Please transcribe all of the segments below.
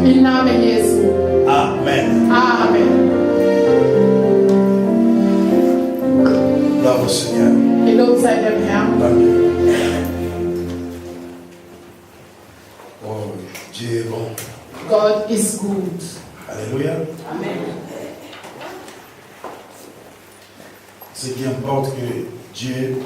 Im Namen Jesu. Amen. Amen. Gloire au Seigneur. Gelobt sei dem Herrn. Danke. Oh, Dieu est bon. Gott ist gut. Alléluia. Amen. Ce qui importe que Dieu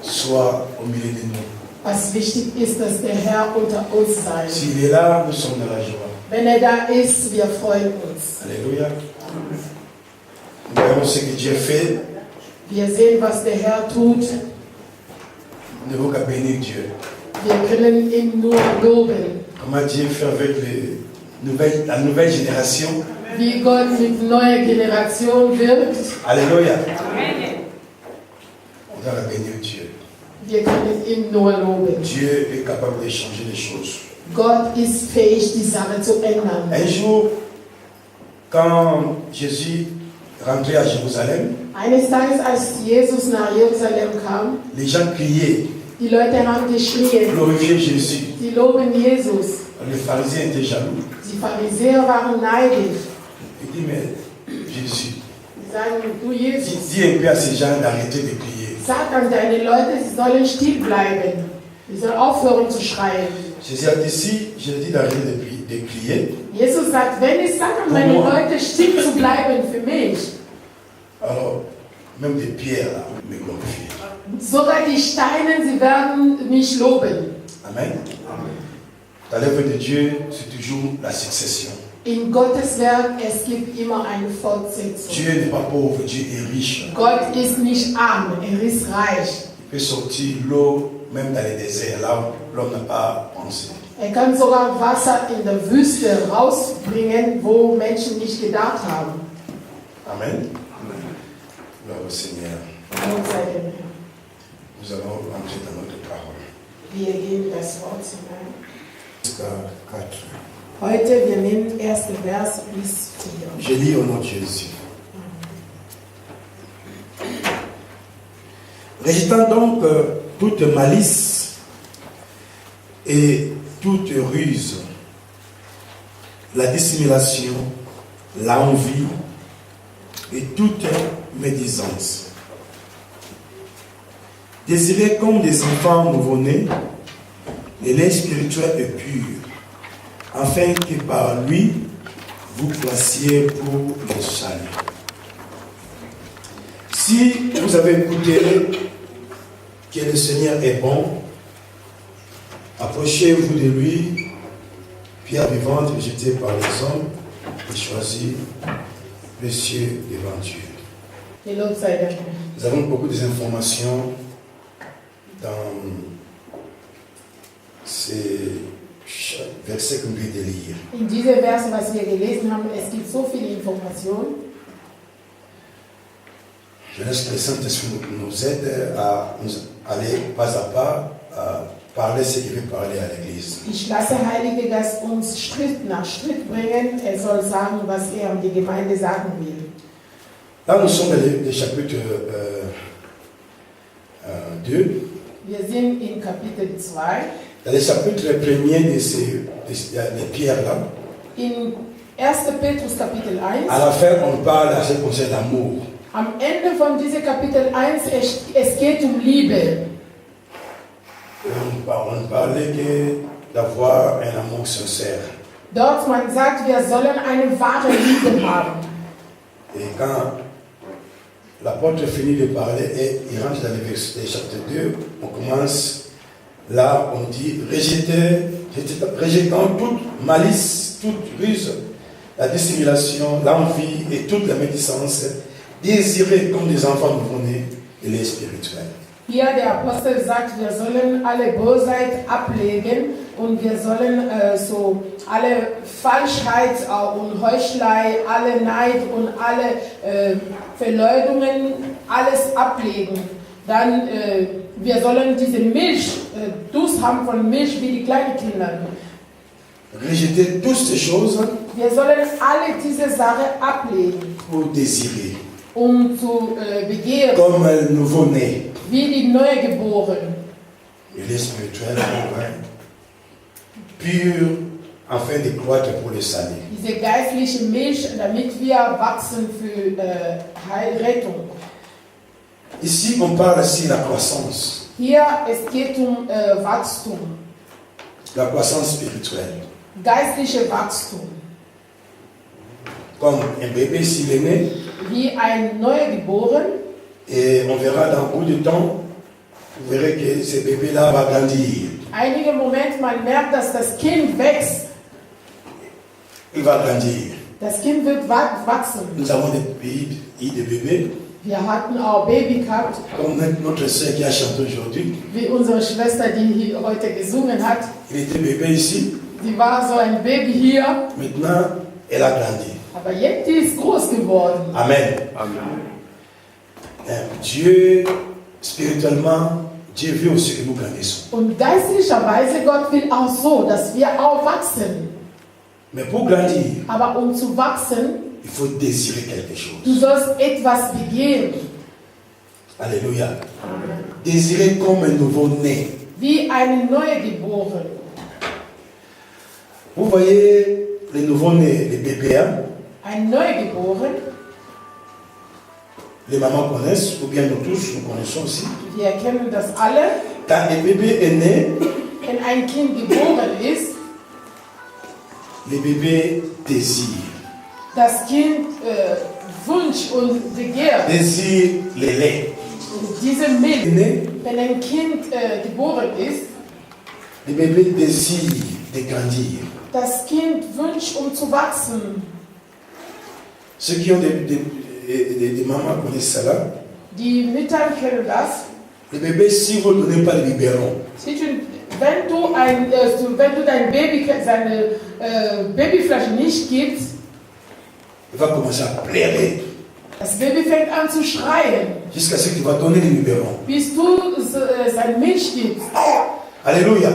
soit au milieu de nous. Was wichtig ist, dass der Herr unter uns sei. S'il est là, nous sommes dans la joie. Wenn da ist, wir freuen uns. Alléluia. Nous voyons ce que Dieu fait. Wir sehen, was der Herr tut. Nous ne devons qu'à bénir Dieu. Wir können ihn nur loben. Comment Dieu fait avec la nouvelle génération. Wie Gott mit neuer Generation wirkt. Alléluia. On doit bénir Dieu. Wir können ihn nur loben. Dieu est capable de changer les choses. Gott ist fähig, die Sache zu ändern. Un jour, quand Jésus rentrait à Jérusalem, Eines Tages, als Jesus nach Jerusalem kam, les gens criaient, die Leute haben geschrien, glorifiez Jésus. sie loben Jesus. Les pharisiens étaient jaloux. Die Pharisäer waren neidisch. Il dit, mais Jésus, Sie sagen, du Jesus, dis un peu à ces gens d'arrêter de crier. sag an deine Leute, sie sollen still bleiben. Sie sollen aufhören zu schreien. Jésus a dit, si je dis d'arrêter de crier, Jesus sagt, wenn ich sage an meine Leute, still zu bleiben für mich, alors même des pierres là, me glorifient. sogar die Steine, sie werden mich loben. Amen. Dans l'œuvre de Dieu, c'est toujours la succession. In Gottes Werk, es gibt immer eine Fortsetzung. Dieu n'est pas pauvre, Dieu est riche. Gott ist nicht arm, ist reich. Il peut sortir l'eau même dans les déserts, là où l'homme n'a pas pensé. Kann sogar Wasser in der Wüste rausbringen, wo Menschen nicht gedacht haben. Amen. Gloire au Seigneur. Lob sei dem Herrn. Nous allons entrer dans notre parole. Wir gehen das Wort hinein. Jusqu'à 4. Heute, wir nehmen 1. Vers bis 4. Je lis au nom de Jésus. Rejetant donc toute malice et toute ruse, la dissimulation, l'envie et toute médisance. Désirez comme des enfants nouveau-nés, le lait spirituel et pur, afin que par lui, vous placiez pour le salut. Si vous avez écouté que le Seigneur est bon, approchez-vous de lui, pierre vivante rejetée par les hommes, et choisie précieux devant Dieu. Gelobt sei der Herr. Nous avons beaucoup d'informations dans ces versets que nous venons de lire. In diese Verse, was wir gelesen haben, es gibt so viele Informationen. Je laisse que le Saint-Esprit nous aide à nous aller pas à pas à parler ce qu'il veut parler à l'Église. Ich lasse Heilige Geist uns Schritt nach Schritt bringen. Soll sagen, was an die Gemeinde sagen will. Là, nous sommes dans le chapitre 2. Wir sind in Kapitel 2. Dans le chapitre premier de ces pierres-là, In 1. Petrus Kapitel 1. à la fin, on parle à ce qui concerne l'amour. Am Ende von diesem Kapitel 1, es geht Liebe. On parlait d'avoir un amour sincère. Dort man sagt, wir sollen eine wahre Liebe haben. Et quand l'apôtre finit de parler et il rentre dans le chapitre 2, on commence, là on dit, rejetant toute malice, toute ruse, la dissimulation, l'envie et toute la médisance, désirez comme des enfants nouveau-nés et les spirituels. Hier der Apostel sagt, wir sollen alle Bosheit ablegen und wir sollen so alle Falschheit und Heuchelei, alle Neid und alle Verleumdungen, alles ablegen. Dann wir sollen diese Milch, Durst haben von Milch wie die kleinen Kinder. Rejeter toutes ces choses Wir sollen alle diese Sachen ablegen, pour désirer, zu begehren, comme un nouveau-né. wie die Neugeborenen. Et les spirituels, pur afin de croître pour le salut. Diese geistliche Milch, damit wir wachsen für Heilrettung. Ici, on parle sur la croissance. Hier, es geht Wachstum, La croissance spirituelle. geistliche Wachstum. Comme un bébé s'il est né, Wie ein Neugeboren. et on verra dans beaucoup de temps, vous verrez que ce bébé-là va grandir. Einige Momente, man merkt, dass das Kind wächst. Il va grandir. Das Kind wird wachsen. Nous avons des pays de bébés, Wir hatten auch Baby gehabt, comme notre sœur qui a chanté aujourd'hui. wie unsere Schwester, die hier heute gesungen hat. Il était bébé ici, Sie war so ein Baby hier, maintenant elle a grandi. aber jetzt die ist groß geworden. Amen. Dieu, spirituellement, Dieu veut aussi que nous grandissions. Und geistlicherweise, Gott will auch so, dass wir auch wachsen. Mais pour grandir, Aber um zu wachsen, il faut désirer quelque du chose. sollst etwas begehren. Alléluia. Désirer comme un nouveau-né. Wie eine Neugeboren. Vous voyez les nouveaux-nés, les bébés, hein? Ein Neugeboren, Les mamans connaissent, ou bien nous tous, nous connaissons aussi. wir kennen das alle. Quand un bébé est né, Wenn ein Kind geboren ist, les bébés désirent. das Kind wünscht und begehrt Désirent le lait. diese Milch. Né, Wenn ein Kind geboren ist, les bébés désirent de grandir. das Kind wünscht, um zu wachsen. Ceux qui ont des mamans connaissent cela. Die Mütter kennen das. Le bébé, si vous ne donnez pas le biberon, Wenn du dein Baby seine Babyflasche nicht gibst, il va commencer à pleurer. das Baby fängt an zu schreien, Jusqu'à ce qu'il va donner le biberon. bis du seine Milch gibst. Alléluia.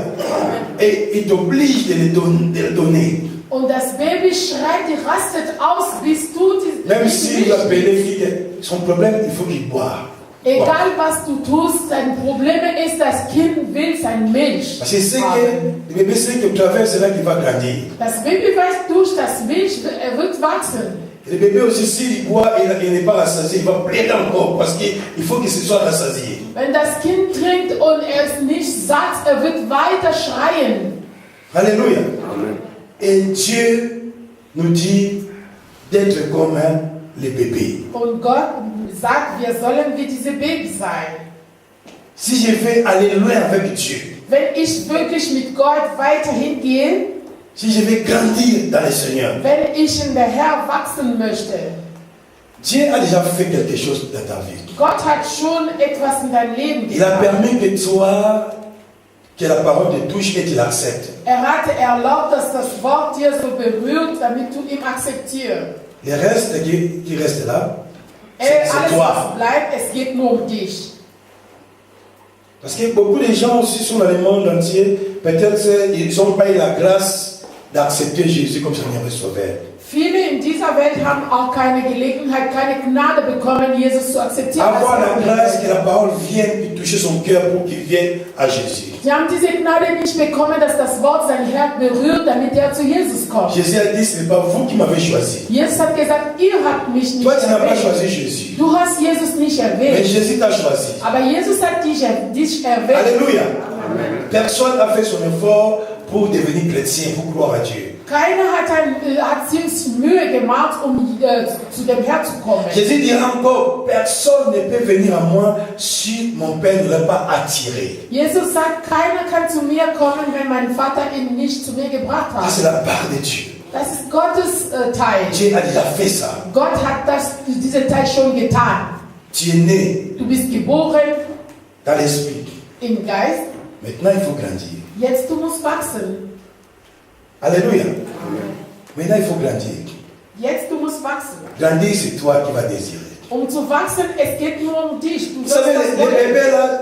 Et il t'oblige de le donner. Und das Baby schreit, die rastet aus, bis du die Même Milch si il a appelé son problème, il faut qu'il boive. Egal was du tust, dein Problem ist, das Kind will sein Milch. Parce que c'est que le bébé sait que au travers c'est là qu'il va grandir. Das Baby weiß, durch das Milch, er wird wachsen. Et le bébé aussi, s'il boit et il n'est pas rassasié, il va pleurer encore parce qu'il faut qu'il se soit rassasié. Wenn das Kind trinkt und er ist nicht satt, er wird weiter schreien. Alléluia. Amen. Et Dieu nous dit d'être comme les bébés. Und Gott sagt, wir sollen wie diese Babys sein. Si je vais aller loin avec Dieu, Wenn ich wirklich mit Gott weiterhin gehe, si je vais grandir dans le Seigneur, wenn ich in der Herr wachsen möchte, Dieu a déjà fait quelque chose dans ta vie. Gott hat schon etwas in dein Leben Il a getan. permis que la parole te touche et tu l'acceptes. Er hatte erlaubt, dass das Wort dir so berührt, damit du ihm akzeptierst. Le reste qui reste là, Alles, c'est toi. was bleibt, es geht nur um dich. Parce que beaucoup de gens aussi sont dans le monde entier, peut-être ils n'ont pas eu la grâce d'accepter Jésus comme Seigneur et Sauveur. Viele in dieser Welt haben auch keine Gelegenheit, keine Gnade bekommen, Jesus zu akzeptieren. Avoir la als grâce que Herr. la parole vienne et toucher son cœur pour qu'il vienne à Jésus. Sie haben diese Gnade nicht bekommen, dass das Wort sein Herz berührt, damit er zu Jesus kommt. Jésus a dit, ce n'est pas vous qui m'avez choisi. Jesus hat gesagt, ihr habt mich nicht Toi, tu n'as pas erwählt. choisi Jésus. Du hast Jesus nicht Mais erwählt. Jésus t'a choisi. Aber Jesus hat dich erwählt. Alléluia. Personne n'a fait son effort pour devenir chrétien, pour croire à Dieu. Keiner hat sich Mühe gemacht, um zu dem Herrn zu kommen. Jésus dira encore, personne ne peut venir à moi si mon Père ne l'a pas attiré. Jesus sagt, keiner kann zu mir kommen, wenn mein Vater ihn nicht zu mir gebracht Ça, hat. c'est la part de Dieu. Das ist Gottes Teil. Dieu a déjà fait ça. Gott hat diesen Teil schon getan. Tu es né Du bist geboren dans l'esprit. im Geist. Maintenant, il faut grandir. Jetzt du musst wachsen. Alléluia. Maintenant, il faut grandir. Jetzt du musst wachsen. Grandir, c'est toi qui vas désirer. Um zu wachsen, es geht nur um dich. Du Vous sollst savez, das wollen.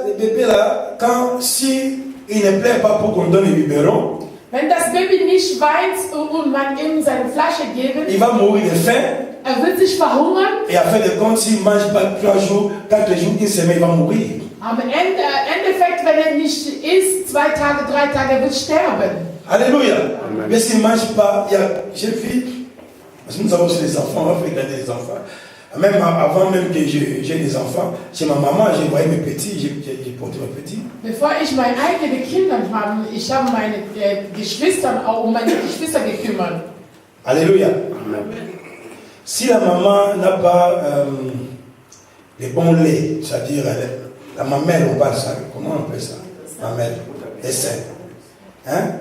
les bébés là, quand si il ne plaît pas pour qu'on donne le biberon, Wenn das Baby nicht weint und man ihm seine Flasche geben, il va mourir de faim. er wird sich verhungern. Et à fin de compte, s'il ne mange pas 3 jours, 4 jours, une semaine, il va mourir. Am Endeffekt, wenn er nicht isst, 2 Tage, 3 Tage, er wird sterben. Alléluia. Mais s'ils ne mangent pas, j'ai vu, parce que nous avons aussi des enfants, on va faire garder les enfants. Même avant même que j'ai des enfants, chez ma maman, j'ai voyé mes petits, j'ai porté mes petits. Bevor ich meine eigenen Kinder habe, ich habe meine Geschwister auch um meine Geschwister gekümmert. Alléluia. Si la maman n'a pas les bons laits, c'est-à-dire la mamelle, on parle ça, comment on appelle ça? Mamelle, les seins. Hein?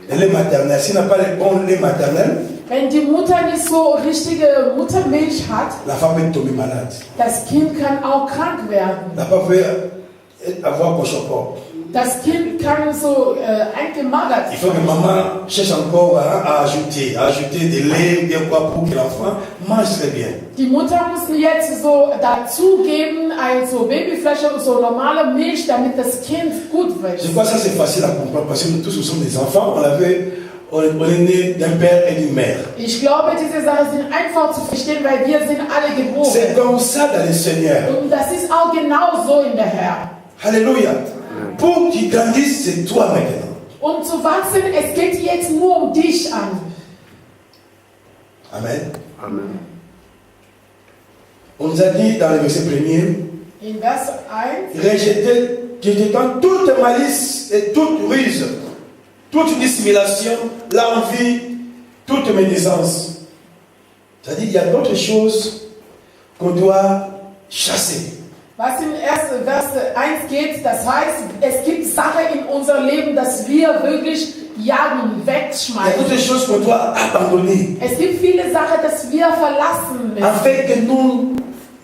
Le lait maternel. S'il n'a pas les bons laits maternels, wenn die Mutter nicht so richtige Muttermilch hat, la femme peut tomber malade. Das Kind kann auch krank werden. La femme peut avoir pochopor. Das Kind kann so eingemagert Il faut que maman cherche encore à ajouter des laits, bien quoi pour que l'enfant mange très bien. Die Mutter muss jetzt so dazugeben, also Babyflasche und so normale Milch, damit das Kind gut wird. Je crois que ça c'est facile à comprendre parce que nous tous nous sommes des enfants, on est né d'un père et d'une mère. Ich glaube, diese Sachen sind einfach zu verstehen, weil wir sind alle geboren. C'est comme ça dans le Seigneur. Und das ist auch genau so in der Herr. Alléluia. Pour qu'ils grandissent, c'est toi maintenant. Um zu wachsen, es geht jetzt nur um dich an. Amen. Amen. On nous a dit dans le verset premier, In Vers 1, rejetant toute malice et toute ruse, toute dissimulation, l'envie, toute médisance. C'est-à-dire qu'il y a d'autres choses qu'on doit chasser. was in Vers 1 geht, das heißt, es gibt Sachen in unserem Leben, dass wir wirklich jagen, Il y a wegschmeißen. d'autres choses qu'on doit abandonner. Es gibt viele Sachen, dass wir verlassen müssen. Afin que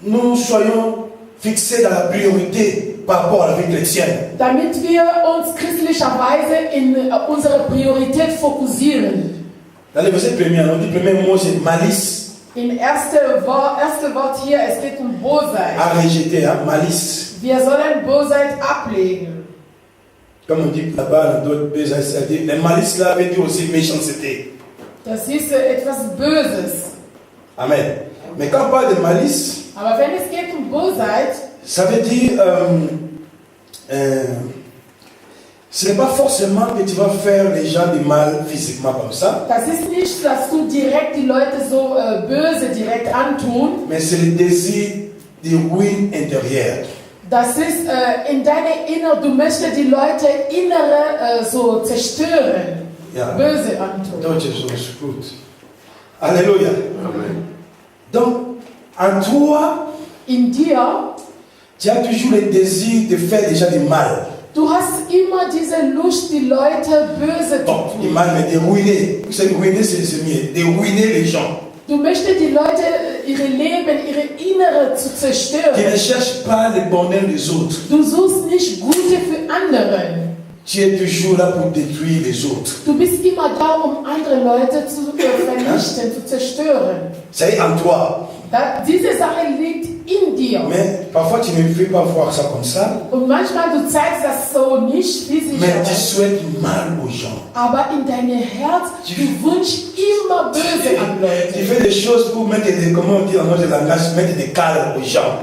nous soyons fixés dans la priorité par rapport à la vie chrétienne. Damit wir uns christlicherweise in unsere Priorität fokussieren. Dans le verset premier, on dit le premier mot c'est malice. Im erste Wort hier, es geht um Bosheit. À rejeter, hein, malice. Wir sollen Bosheit ablegen. Comme on dit là-bas dans d'autres pays, c'est-à-dire, le malice là veut dire aussi méchanceté. Das ist etwas Böses. Amen. Mais quand on parle de malice, Aber wenn es geht um Bosheit, ça veut dire, ce n'est pas forcément que tu vas faire les gens du mal physiquement comme ça, das ist nicht, dass du direkt die Leute so böse direkt antun. mais c'est le désir de ruine intérieure. Das ist in deiner Innere, du möchtest die Leute innere so zerstören, Ja. böse antun. D'autres choses, écoute. Alléluia. Amen. Donc, en toi, In dir, tu as toujours le désir de faire déjà du mal. du hast immer diese Lust, die Leute böse zu Bon, du tun. mal, mais de ruiner. Vous savez, ruiner, c'est mieux. De ruiner les gens. Du möchtest die Leute, ihre Leben, ihre Innere zu Qui zerstören. ne cherchent pas le bonheur des autres. Du suchst nicht Gute für andere. Tu es toujours là pour détruire les autres. Du bist immer da, um andere Leute zu vernichten, zu zerstören. C'est en toi. Diese Sache liegt in dir. Mais parfois, tu ne fais pas voir ça comme ça. Und manchmal du zeigst das so nicht physisch, Mais tu souhaites mal aux gens. aber in deinem Herz, du wünschst immer böse an Tu Leute. fais des choses pour mettre des, comment on dit dans notre langage, mettre des cales aux gens.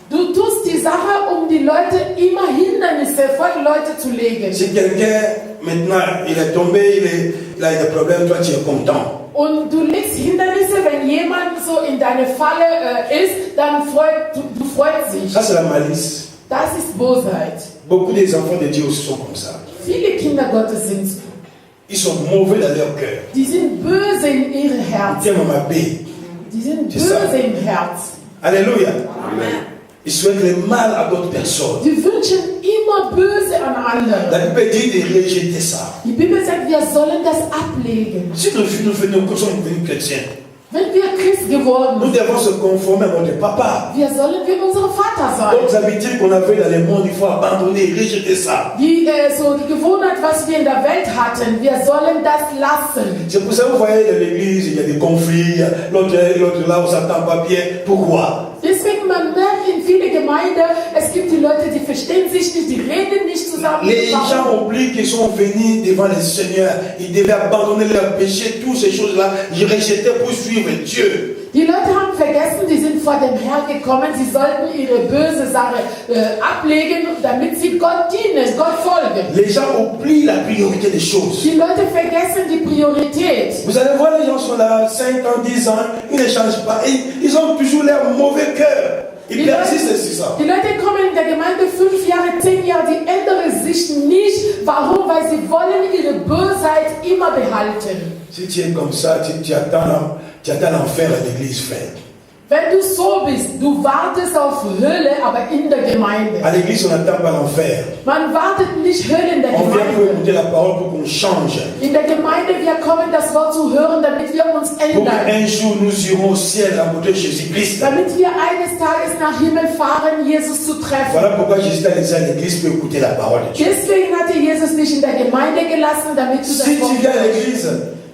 Du tust die Sache, um die Leute immer Hindernisse vor die Leute zu legen. Si quelqu'un, maintenant, il est tombé, il a des problèmes, toi, tu es content. Und du legst Hindernisse, wenn jemand so in deine Falle ist, dann du freust dich. Ça, c'est la malice. Das ist Bosheit. Beaucoup des enfants de Dieu sont comme ça. Viele Kinder Gottes sind so. Ils sont mauvais dans leur cœur. Die sind böse in ihrem Ils Herzen. tiennent ma paix. Die sind C'est ça. böse im Herz. Alléluia. Amen. Ils souhaitent le mal à d'autres personnes. Die wünschen immer böse an La andere. Bible dit de rejeter ça. Die Bibel sagt, wir sollen das ablegen. Si nous sommes devenus chrétiens, Wenn wir Christ geworden nous sind, devons se conformer à notre papa. wir sollen wie unsere Vater D'autres sein. habitudes qu'on avait dans le monde, il faut abandonner, rejeter ça. Die Gewohnheit, was wir in der Welt hatten, wir sollen das lassen. C'est pour ça que vous voyez dans l'église, il y a des conflits, l'autre là, on ne s'entend pas bien. Pourquoi? Deswegen, man merkt in vielen Gemeinden, es gibt die Leute, die verstehen sich nicht, die reden nicht zusammen. Les gens oublient qu'ils sont venus devant le Seigneur. Ils devaient abandonner leurs péchés, toutes ces choses-là. Ils rejetaient pour suivre Dieu. Die Leute haben vergessen, die sind vor dem Herrn gekommen, sie sollten ihre böse Sache ablegen, damit sie Gott dienen, Gott folgen. Les gens oublient la priorité des choses. Die Leute vergessen die Priorität. Vous allez voir, les gens sont là 5 ans, 10 ans, ils ne changent pas. Ils ont toujours leur mauvais cœur. Ils persistent sur ça. Die Leute kommen in der Gemeinde 5 Jahre, 10 Jahre, die ändern sich nicht. Warum? Weil sie wollen ihre Bösheit immer behalten. Si tu es comme ça, tu attends l'enfer à l'église, frère. Wenn du so bist, du wartest auf Hölle, aber in der Gemeinde. À l'église, on n'attend pas l'enfer. Man wartet nicht Hölle in der On vient pour Gemeinde. écouter la parole pour qu'on change. In der Gemeinde, wir kommen, das Wort zu hören, damit wir uns Pour ändern. qu'un jour nous irons au ciel à côté de Jésus-Christ. Damit wir eines Tages nach Himmel fahren, Jesus zu treffen. Voilà pourquoi Jésus t'a laissé à l'église pour écouter la parole de Dieu. Deswegen hat dir Jesus dich in der Gemeinde gelassen, damit du das Si tu Wort viens à hörst. l'église,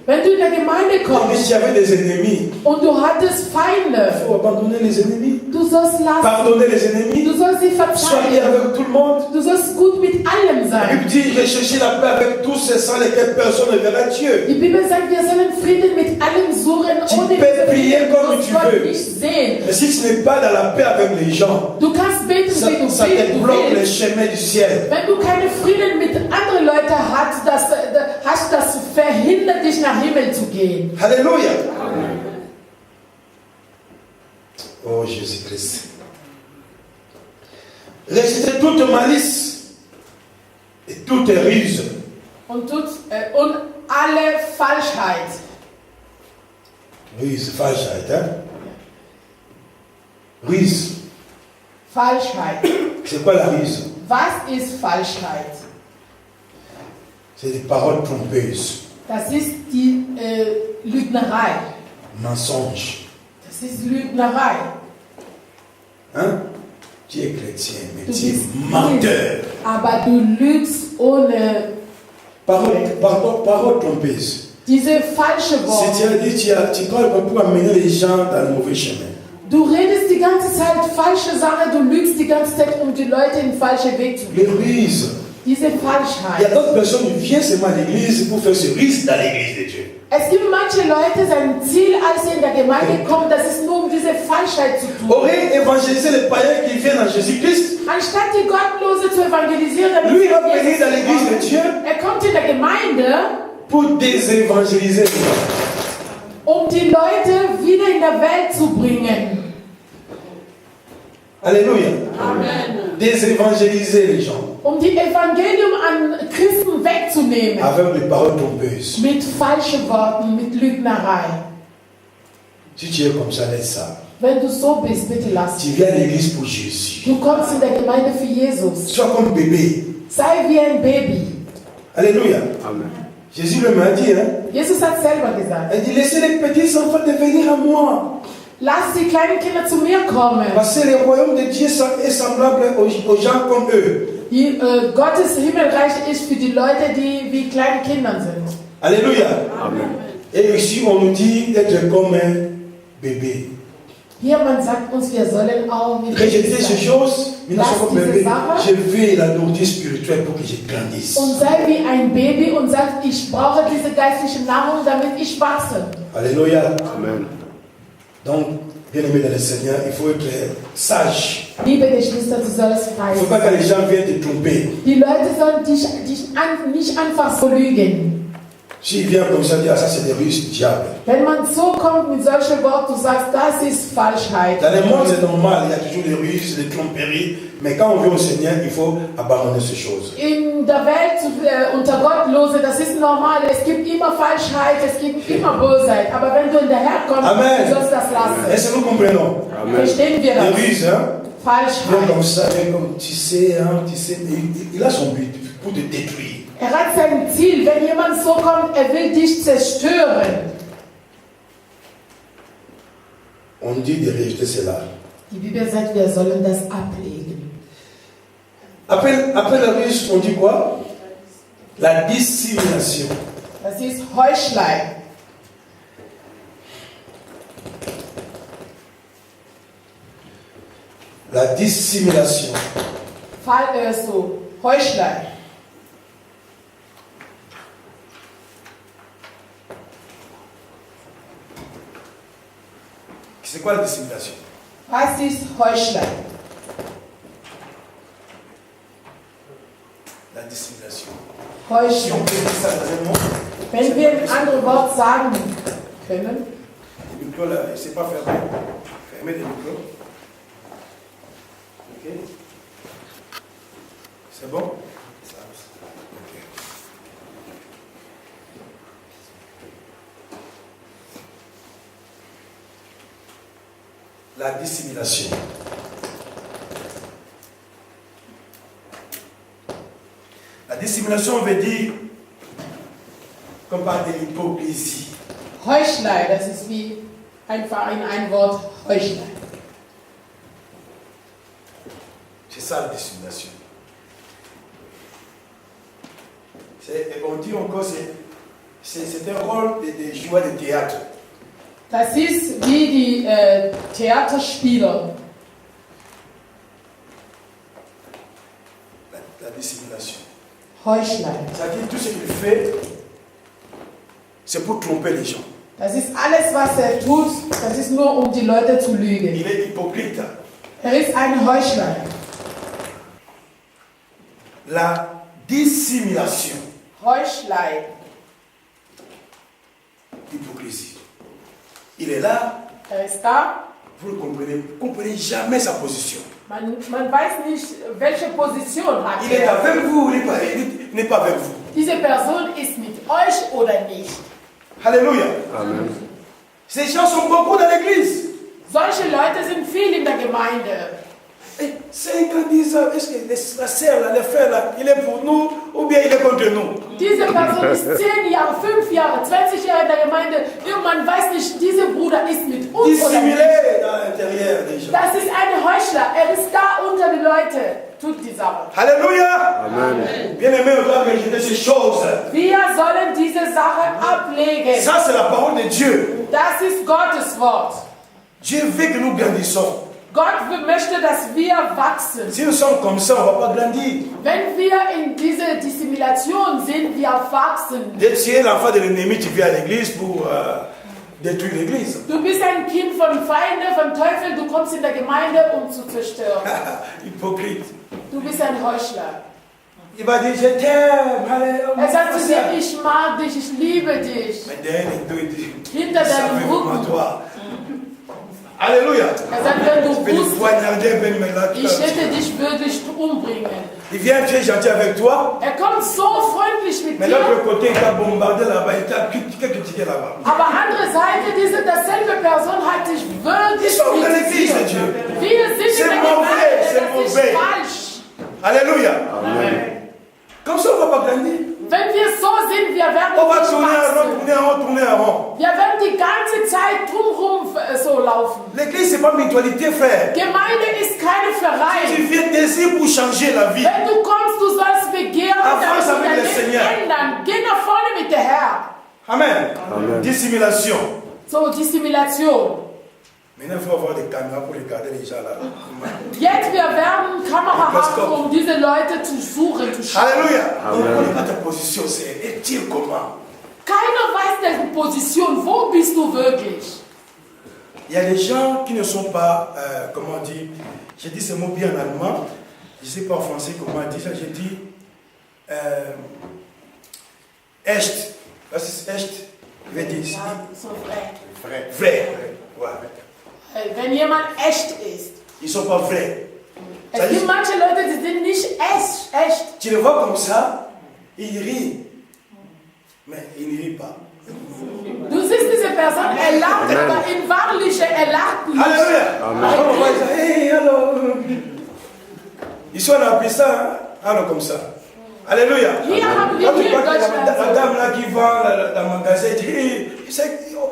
Wenn du in der Gemeinde et kommst s'il y avait des ennemis, und du hattest il Feinde, faut abandonner les ennemis. du sollst lassen, Pardonner les ennemis. du sollst sie Soyez verzeihen, avec tout le monde. du sollst gut mit allem La sein. Bible dit, recherchez la paix avec tous et sans lesquels personne ne verra Dieu. Die Bibel sagt, wir sollen Frieden mit allem suchen, Tu ohne peux prier comme dass tu Gott veux. nicht sehen. Mais si tu n'es pas dans la paix avec les gens, Du kannst beten, ça, wie du ça te du bloque les willst. chemins du ciel. Wenn du keinen Frieden mit anderen Leuten hast, das verhindert dich, nach Himmel zu gehen. Alléluia. Oh Jésus-Christ. Rejetez toute malice et toute ruse. Und alle Falschheit. Ruse, Falschheit, hein? Ruse. Falschheit. C'est quoi la ruse? Was ist Falschheit? C'est des paroles trompeuses. Das ist die Lügnerei. Mensonge. Das ist Lügnerei. Hein? Tu es chrétien, mais Du tu es bist menteur. Christ, aber du lügst ohne Parole trompeuse. diese falsche Si Worte. tu as dit, tu parles pour amener les gens dans le mauvais chemin. Du redest die ganze Zeit falsche Sachen, du lügst die ganze Zeit, um die Leute in den falschen Weg zu Les bringen. ruses. Diese Il y a Falschheit. d'autres personnes qui viennent seulement à l'église pour faire ce risque dans l'église de Dieu. Es gibt manche Leute, sein Ziel, als sie in der Gemeinde kommen, das ist nur um diese Falschheit zu tun. Aurait évangélisé les païens qui viennent à Jésus-Christ. Anstatt die Gottlose zu evangelisieren, damit Lui, il va sie venir Jesus dans l'église de kommen. Dieu Er kommt in der Gemeinde, pour désévangéliser les gens. um die Leute wieder in der Welt zu bringen. Alléluia. Amen. Désévangéliser les gens Um die Evangelium an Christen wegzunehmen. avec les paroles trompeuses. Mit falschen Worten, mit Lügnerei. Si tu es comme ça, laisse ça. Wenn du so bist, bitte lass. Tu viens à l'église pour Jésus. Du kommst in der Gemeinde für Jesus. Sois comme bébé. Sei wie ein Baby. Alléluia. Amen. Jésus le m'a dit, hein. Jesus hat selber gesagt, Il dit, laissez les petits enfants de venir à moi. lass die kleinen Kinder zu mir kommen. Parce que le royaume de Dieu est semblable aux gens comme eux. Gottes Himmelreich ist für die Leute, die wie kleine Kinder sind. Alléluia. Amen. Et ici, on nous dit d'être comme un bébé. Hier, man sagt uns, wir sollen auch wie Rejeter Babys ces sein. choses, mais nous Lass sommes comme diese bébé. Sache. Je veux la nourriture spirituelle pour que je grandisse. Und sei wie ein Baby und sag, ich brauche diese geistliche Nahrung, damit ich wachse. Alléluia. Amen. Donc, bien aimé dans le Seigneur, il faut être sage. Liebe Geschwister, du sollst frei Il ne faut pas que sein. les gens viennent te tromper. Die Leute sollen dich nicht einfach so lügen. S'ils viennent comme ça, dire, ah, ça c'est des ruses du diable. Wenn man so kommt mit solchen Worten, du sagst, das ist Falschheit. Dans le monde, c'est normal, il y a toujours des ruses, des tromperies. Mais quand on vient au Seigneur, il faut abandonner ces choses. In der Welt unter Gottlose, das ist normal. Es gibt immer Falschheit, es gibt immer Bösheit. Aber wenn du in der Herr kommst, Amen. du sollst das lassen. Est-ce que nous comprenons? Amen. Verstehen wir Les das? ruses, hein? Viens Falschheit. comme ça, viens comme tu sais, mais il a son but pour te détruire. Er hat sein Ziel. Wenn jemand so kommt, er will dich zerstören. On dit de rejeter cela. Die Bibel sagt, wir sollen das ablegen. Après la ruse, on dit quoi? La dissimulation. Das ist Heuchelei. La dissimulation. Heuchelei. C'est quoi la dissimulation? Was ist Heuchelei? La dissimulation. Si Heuchelei. on peut dire ça dans un mot, Wenn wir ein anderes Wort sagen können, le micro là, c'est pas fermé. Fermez le micro. Ok. C'est bon? Ok. La dissimulation. La dissimulation veut dire comme par de l'hypocrisie. Heuchelei, das ist wie einfach in ein Wort Heuchelei. C'est ça la dissimulation. On dit encore, c'est un rôle de joueur de théâtre. Das ist wie die Theaterspieler. La dissimulation. Heuchelei. C'est-à-dire tout ce qu'il fait, c'est pour tromper les gens. Das ist alles, was er tut, das ist nur, um die Leute zu lügen. Il est hypocrite. Er ist ein Heuchler. La dissimulation. Heuchelei. Hypocrisie. Il est là, Er ist da. vous ne comprenez jamais sa position. Man weiß nicht, welche Position hat Il est er. avec vous, il n'est pas avec vous. Diese Person ist mit euch oder nicht. Alléluia. Amen. Ces gens sont beaucoup dans l'église. Solche Leute sind viel in der Gemeinde. Et 5 ans, 10 ans, est-ce que la sœur, là, le frère, là, il est pour nous ou bien il est contre nous? Diese Person ist 10 Jahre, 5 Jahre, 20 Jahre in der Gemeinde. Und man weiß nicht, dieser Bruder ist mit uns oder nicht. Dissimulé dans l'intérieur des gens. Das ist ein Heuchler. Er ist da unter die Leute. Tut die Sache. Alléluia. Amen. Bien-aimé, on doit rejeter ces choses. Wir sollen diese Sache ablegen. Ça, c'est la parole de Dieu. Das ist Gottes Wort. Dieu veut que nous grandissons. Gott möchte, dass wir wachsen. Si nous sommes comme ça, on ne va pas grandir. Wenn wir in diese Dissimulation sind, wir wachsen. Dès que tu es l'enfant de l'ennemi, tu viens à l'église pour détruire l'église. Du bist ein Kind von Feinde, vom Teufel, du kommst in der Gemeinde, um zu zerstören. Hypocrite. Du bist ein Heuchler. Il va dire, je t'aime. Allez, on Er sagt va zu faire dir, ça. ich mag dich, ich liebe dich. Mais derrière les deux, il dit, Hinter ça deinem fait vraiment Rücken. toi. Alléluia. Er sagt, wenn Je du vais le wusstest, poignarder, ben me la ich hätte dich wirklich umbringen. Il vient, tu es gentil avec toi. Er kommt so freundlich mit Mais dir. l'autre côté, il t'a bombardé là-bas, il t'a critiqué là-bas. Aber andere Seite, dasselbe Person hat dich wirklich Ils sont dans l'église de kritisiert. Dieu. Wir sind C'est in der mauvais, Gemeinde, c'est das ist mauvais. falsch. Alléluia. Amen. Comme ça, on ne va pas grandir. Wenn wir so sind, wir werden On va nicht tourner en rond, wachsen. tourner en rond, tourner en rond. Wir werden die ganze Zeit drumherum so laufen. L'église, ce n'est pas mutualité, frère. Gemeinde ist keine Tu Verein. viens désir pour changer la vie. Wenn du kommst, du sollst begehren, Avance damit avec le dein Seigneur. Leben ändern. Geh nach vorne mit der Herr. Amen. Amen. Dissimulation. So, Dissimulation. Maintenant, il faut avoir des caméras pour regarder les gens là. Jetzt, wir werden Kamera Parce que- haben, um diese Leute zu suchen, zu schauen. Alléluia. Amen. Donc, on n'est pas ta position, c'est est-il comment? Keiner weiß deine Position. Wo bist du wirklich? Il y a des gens qui ne sont pas, comment dire, j'ai dit ce mot bien en allemand, je ne sais pas en français comment dire ça, j'ai dit echt. Was ist echt? Je vais dire ici. So frei. Vrai. Vrai. Ouais. Wenn jemand echt ist. Ils ne sont pas vrais. Es gibt manche Leute, die sind nicht echt. Tu le vois comme ça, il rit. Mais il ne rit pas. Du siehst diese Person, er lacht, Amen. aber in Wahrliche, er lacht nicht. Alléluia. Amen. Alors, on va dire, hey, alors. Ils sont en puissant, alors comme ça. Alléluia. Hier haben wir Quand tu hier vois in que la Deutschland. dame là qui vend dans le magasin, elle dit, hey,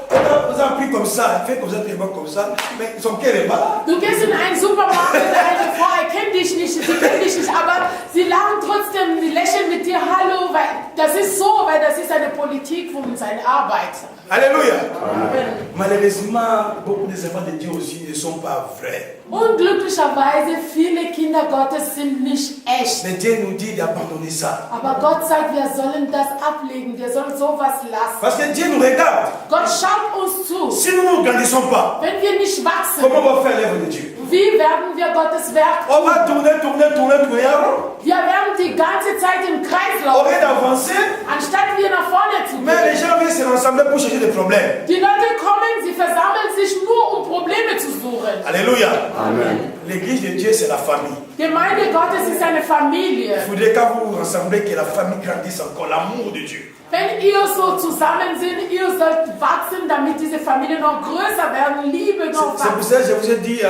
on a pris comme ça, elle fait comme ça, tellement comme ça, mais son cœur est bas. Du gehst in einen Supermarkt, eine Frau erkennt dich nicht, sie kennt dich nicht, aber sie lachen trotzdem, sie lächeln mit dir, hallo, weil das ist so, weil das ist eine Politik von seiner Arbeit. Alléluia. Amen. Malheureusement, beaucoup des enfants de Dieu aussi ne sont pas vrais. Unglücklicherweise, viele Kinder Gottes sind nicht echt. Mais Dieu nous dit d'abandonner ça. Aber Gott sagt, wir sollen das ablegen, wir sollen sowas lassen. Parce que Dieu nous regarde. Gott schaut uns uns zu. Si nous ne grandissons pas, Wenn wir nicht wachsen, comment on va faire l'œuvre de Dieu? wie werden wir Gottes Werk On tun? va tourner avant. Wir werden die ganze Zeit im Kreis Au lieu laufen, d'avancer, anstatt wir nach vorne zu mais les gehen. gens viennent se rassembler pour chercher des problèmes. Die Leute kommen, sie versammeln sich nur, um Probleme zu suchen. Alléluia. Amen. L'église de Dieu, c'est la famille. Gemeinde Gottes ist eine Familie. Il faudrait quand vous vous rassemblez que la famille grandisse encore, l'amour de Dieu. Wenn ihr so zusammen seid, ihr sollt wachsen, damit diese Familie noch größer werden, Liebe noch C'est pour wachsen. ça que je vous ai dit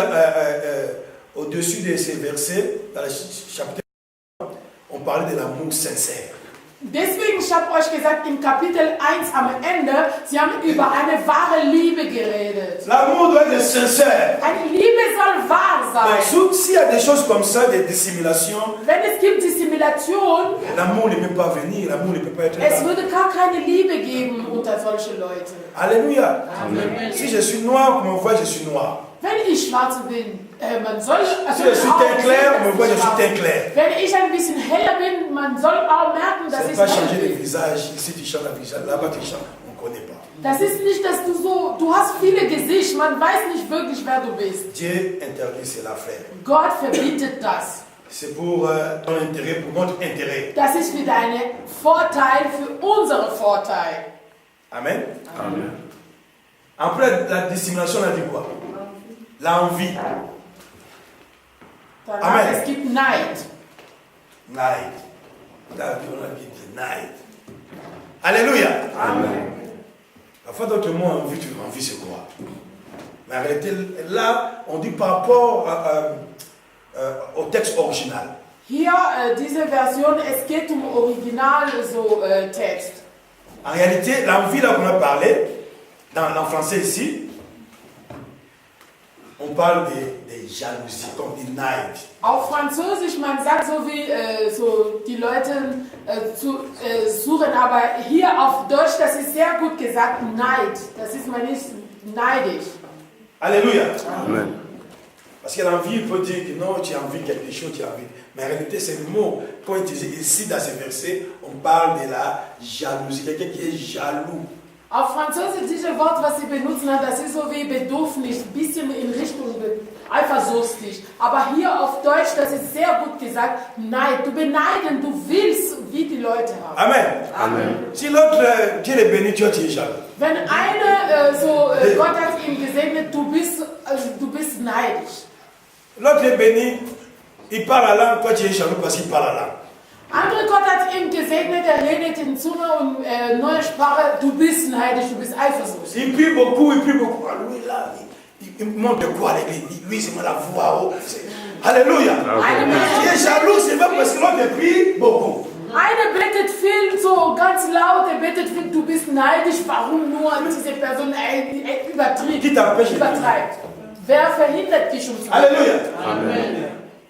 au-dessus de ces versets, dans le chapitre, on parlait de l'amour sincère. Deswegen, ich habe euch gesagt, im Kapitel 1 am Ende, sie haben über eine wahre Liebe geredet. L'amour doit être sincère. Eine Liebe soll wahr Mais sein. s'il y a des choses comme ça, des dissimulations, Wenn es gibt Dissimulation, l'amour ne peut pas venir, l'amour ne peut pas être es là. würde gar keine Liebe geben unter solche Leute. Alléluia. Amen. Si je suis noir, on me voit, je suis noir. Wenn ich schwarz bin, man soll... Si je suis teint clair, on me voit, je suis teint clair. Wenn ich ein bisschen heller bin, man soll auch merken, dass C'est ich pas hell changer de bin. visage. Ici tu chantes un visage, là-bas tu chantes, on ne connaît pas. Das ist nicht, dass du hast viele Gesichter, man weiß nicht wirklich, wer du bist. Dieu interdit cela, frère. Gott verbietet das. C'est pour ton intérêt, pour notre intérêt. Das ist wieder ein Vorteil für unseren Vorteil. Amen. Amen. Après la dissimulation, on a dit quoi? L'envie. Danach, Amen. es gibt Neid. Naïd. Là, on a dit naïd. Alléluia. Amen. Parfois, d'autres mots, envie, c'est quoi? Mais en réalité, là, on dit par rapport au texte original. Hier, diese Version, es geht Original so Text. En réalité, l'envie, là qu'on a parlé, en français ici, on parle de jalousie, comme des naïd. Auf Französisch, man sagt so wie so die Leute suchen, aber hier auf Deutsch, das ist sehr gut gesagt, Neid. Das ist man nicht neidisch. Alléluia. Amen. Parce que l'envie, il peut dire que non, tu as envie de quelque chose, tu as envie. Mais en réalité, c'est le mot. Quand on dit ici, dans ces versets, on parle de la jalousie. Quelqu'un qui est jaloux. Auf Französisch, dieses Wort, was sie benutzen, das ist so wie Bedürfnis, ein bisschen in Richtung eifersüchtig. Aber hier auf Deutsch, das ist sehr gut gesagt, Neid. Du beneiden, du willst, wie die Leute haben. Amen. Amen. Si l'autre, Dieu le bénit, toi, tu es jaloux. Wenn eine, Gott hat ihn gesegnet, du bist neidisch. L'autre est béni, il parle la langue, toi, tu es jaloux parce qu'il parle la langue. Andere Gott hat ihn gesegnet, er redet in Zunge und neue Sprache, du bist neidisch, du bist eifersüchtig. Il prie beaucoup, il prie beaucoup. Ah, lui, là, il montre quoi à l'église? Lui, c'est la voix haut. Alléluia. Eine Tu es Mensch, jaloux, c'est pas parce que l'autre prie beaucoup. Einer betet viel, so ganz laut, er betet viel, du bist neidisch, warum nur diese Person Qui t'empêche de übertreibt? Wer verhindert dich um zu Alléluia. Amen.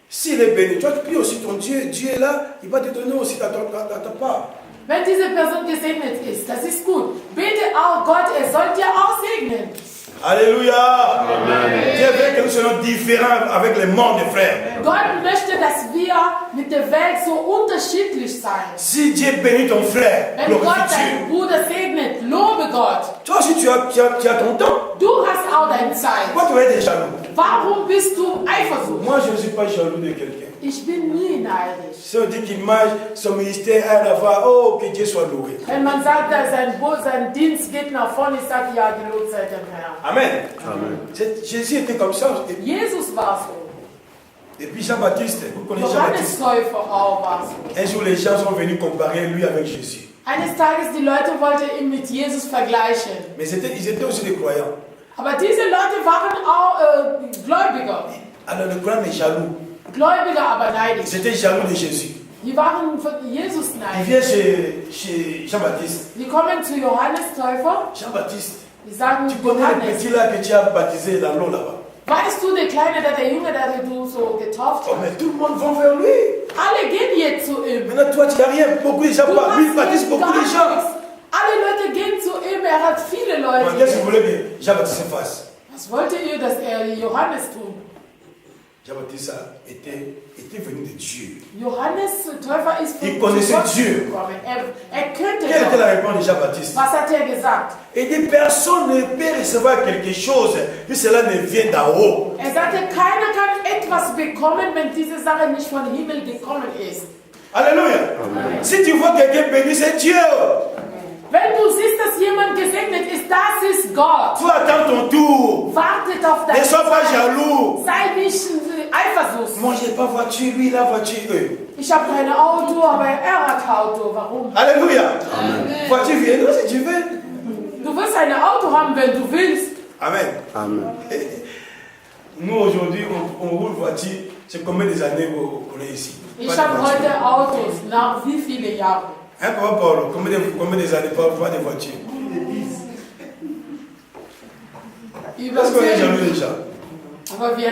S'il est béni, toi, tu pries aussi ton Dieu. Dieu est là, il va te donner aussi ta part. Wenn diese Person gesegnet ist, das ist gut. Bete auch Gott, er soll dir auch segnen. Alléluia. Dieu veut que nous soyons différents avec les morts des frères. Gott möchte, dass wir mit der Welt so unterschiedlich sein. Si Dieu bénit ton frère, Wenn Gott glorifie deinen Dieu. Bruder segnet, lobe Gott. Toi aussi, tu as ton temps. Du hast auch deine Zeit. Pourquoi tu vas être jaloux? Warum bist du eifersüchtig? Moi, je ne suis pas jaloux de quelqu'un. Ich bin nie neidisch. Si on dit qu'il mange son ministère à la fois, oh, que Dieu soit loué. Wenn man sagt, dass sein Dienst geht nach vorne, ich sage, ja, gelobt sei dem Herrn. Amen. Amen. Jésus était comme ça. Jesus war so. Et puis Jean-Baptiste, vous connaissez Johannes Jean-Baptiste. Täufer auch war so. Un jour, les gens sont venus comparer lui avec Jésus. Eines Tages, die Leute wollten ihn mit Jesus vergleichen. Mais ils étaient aussi des croyants. Aber diese Leute waren auch Gläubiger. Alors le croyant est jaloux. Gläubiger, aber Ils neidisch. étaient jaloux de Jésus. Die waren von Jesus Il neidisch. vient chez Jean-Baptiste. Die kommen zu Johannes Täufer. Jean-Baptiste, Die sagen, tu connais le Johannes, petit là que tu as baptisé dans l'eau là-bas. weißt du, der Kleine, der Junge, der du so getauft Oh, hast? mais tout le monde va vers lui. Alle gehen jetzt zu ihm. Maintenant, toi, tu n'as rien. Beaucoup de gens Du parlent. Lui, il hast baptise jetzt beaucoup gar de gens. nichts. Alle Leute gehen zu ihm, er hat viele Qu'est-ce que vous Leute. voulez que Jean-Baptiste fasse? Was wollte ihr, dass er Johannes tut? Jean-Baptiste était venu de Dieu. Johannes Täufer ist Il von connaissait Gott Dieu. gekommen. Er kannte Quelle était la Gott. réponse de Jean-Baptiste? Was hat er gesagt? Il dit, personne ne peut recevoir quelque chose si cela ne vient d'en haut. Er sagte, keiner kann etwas bekommen, wenn diese Sache nicht von Himmel gekommen ist. Alléluia. Si tu vois quelqu'un béni, c'est Dieu. Wenn du siehst, dass jemand gesegnet ist, das ist Gott. Tu attends ton tour. Wartet auf Ne deine sois pas Zeit. jaloux. Sei nicht eifersüchtig. Moi, je n'ai pas voiture, lui, il a voiture. Ich habe kein Auto, aber er hat Auto. Warum? Alléluia. Voiture, viens-nous si tu veux. Du wirst ein Auto haben, wenn du willst. Amen. Amen. Nous, aujourd'hui, on roule voiture. C'est combien des années qu'on est ici? Ich Pas de habe voiture. heute Autos. Nach wie viele Jahren? Hein, Papa Paul, combien des années pas de voiture? Über Est-ce qu'on est 10. jaloux déjà? Aber wir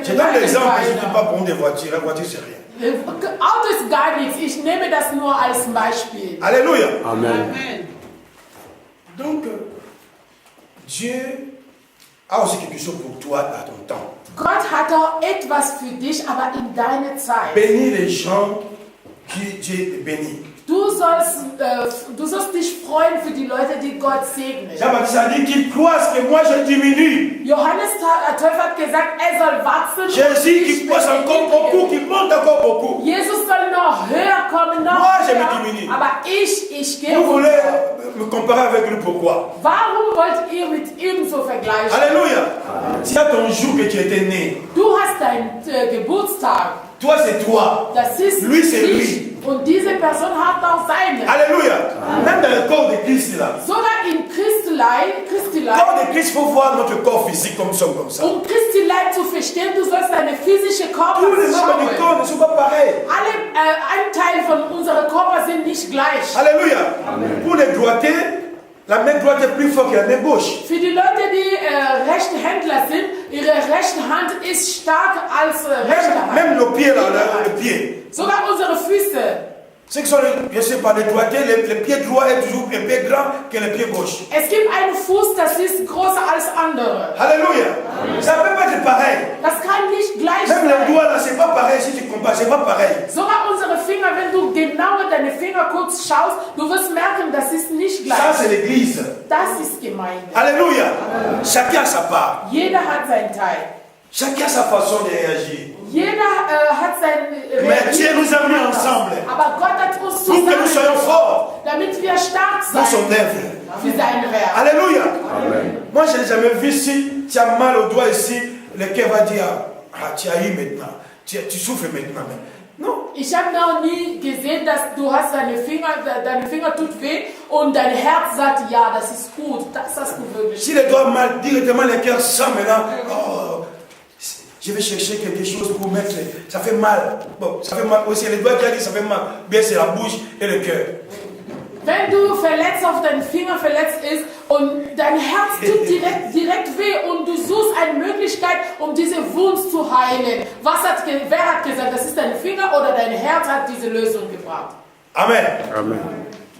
Je donne l'exemple, je ne dis keiner. pas pour des voitures. La voiture, c'est rien. Auto ist gar nichts. Ich nehme das nur als Beispiel. Alléluia. Amen. Donc, Dieu a aussi quelque chose pour toi à ton temps. Gott hat auch etwas für dich, aber in deiner Zeit. Bénis les gens qui Dieu bénit. Du sollst dich freuen für die Leute, die Gott segnen. Jean-Baptiste a dit qu'il croise que moi je diminue. Johannes Täufer hat gesagt, er soll wachsen. Jésus und ich qui croise werde encore beaucoup, niedriger. qui monte encore beaucoup. Jesus soll noch höher kommen, noch Moi, je me höher. diminue. Aber ich gehe Vous voulez runter. me comparer avec lui, pourquoi? Warum wollt ihr mit ihm so vergleichen? Alléluia. C'est à ton jour que tu étais né. Du hast deinen Geburtstag. Toi, c'est toi. Das ist Lui, c'est ich. lui. Und diese Person hat auch seine. Alléluia. Même dans le corps de Christ, là. Sogar in Christelei, Le corps de Christ, il faut voir notre corps physique comme nous sommes comme ça. um Christelei zu verstehen, du sollst deine physische Körper Tous les membres du schauen. corps ne sont pas pareils. Alle Anteile von unserem Körper sind nicht gleich. Alléluia. Pour les droitiers, la main droite est plus forte que la main gauche. Für die Leute, die rechte Händler sind, ihre rechte Hand ist stark als rechte Hand. Même nos pieds, là, le pied. Sogar unsere Füße. Ceux qui sont, je sais pas, les droitiers, le pied droit est toujours un peu grand que le pied gauche. Es gibt einen Fuß, das ist größer als andere. Alléluia. Ça ne peut pas être pareil. Das kann nicht gleich Même les sein. doigts là, c'est pas pareil si tu compares, c'est pas pareil. Sogar unsere Finger, wenn du genauer deine Finger kurz schaust, du wirst merken, das ist nicht Ça, gleich. c'est l'église. Das ist Gemeinde. Alléluia. Chacun a sa part. Jeder hat seinen Teil. Chacun a sa façon de réagir. Jeder hat sein Mais Dieu nous a mis ensemble Aber Gott hat uns pour que nous soyons zusammengebracht, forts damit wir stark dans son sein œuvre. für sein Werk. Alléluia. Moi, je n'ai jamais vu si tu as mal au doigt ici, le cœur va dire, ah, tu as eu maintenant, tu souffres maintenant. Mais non. Ich habe noch nie gesehen, dass du hast deine Finger tut weh und dein Herz sagt, ja, das ist gut, das hast du wirklich. Si les doigts mal, directement le cœur sent maintenant, oh, je vais chercher quelque chose pour mettre, ça fait mal. Bon, ça fait mal aussi, les doigts qui disent ça fait mal, bien c'est la bouche et le cœur. Wenn du verletzt auf deinen Finger verletzt ist und dein Herz tut direkt weh und du suchst eine Möglichkeit, um diese Wunde zu heilen. Wer hat gesagt, das ist dein Finger oder dein Herz hat diese Lösung gebracht? Amen. Amen.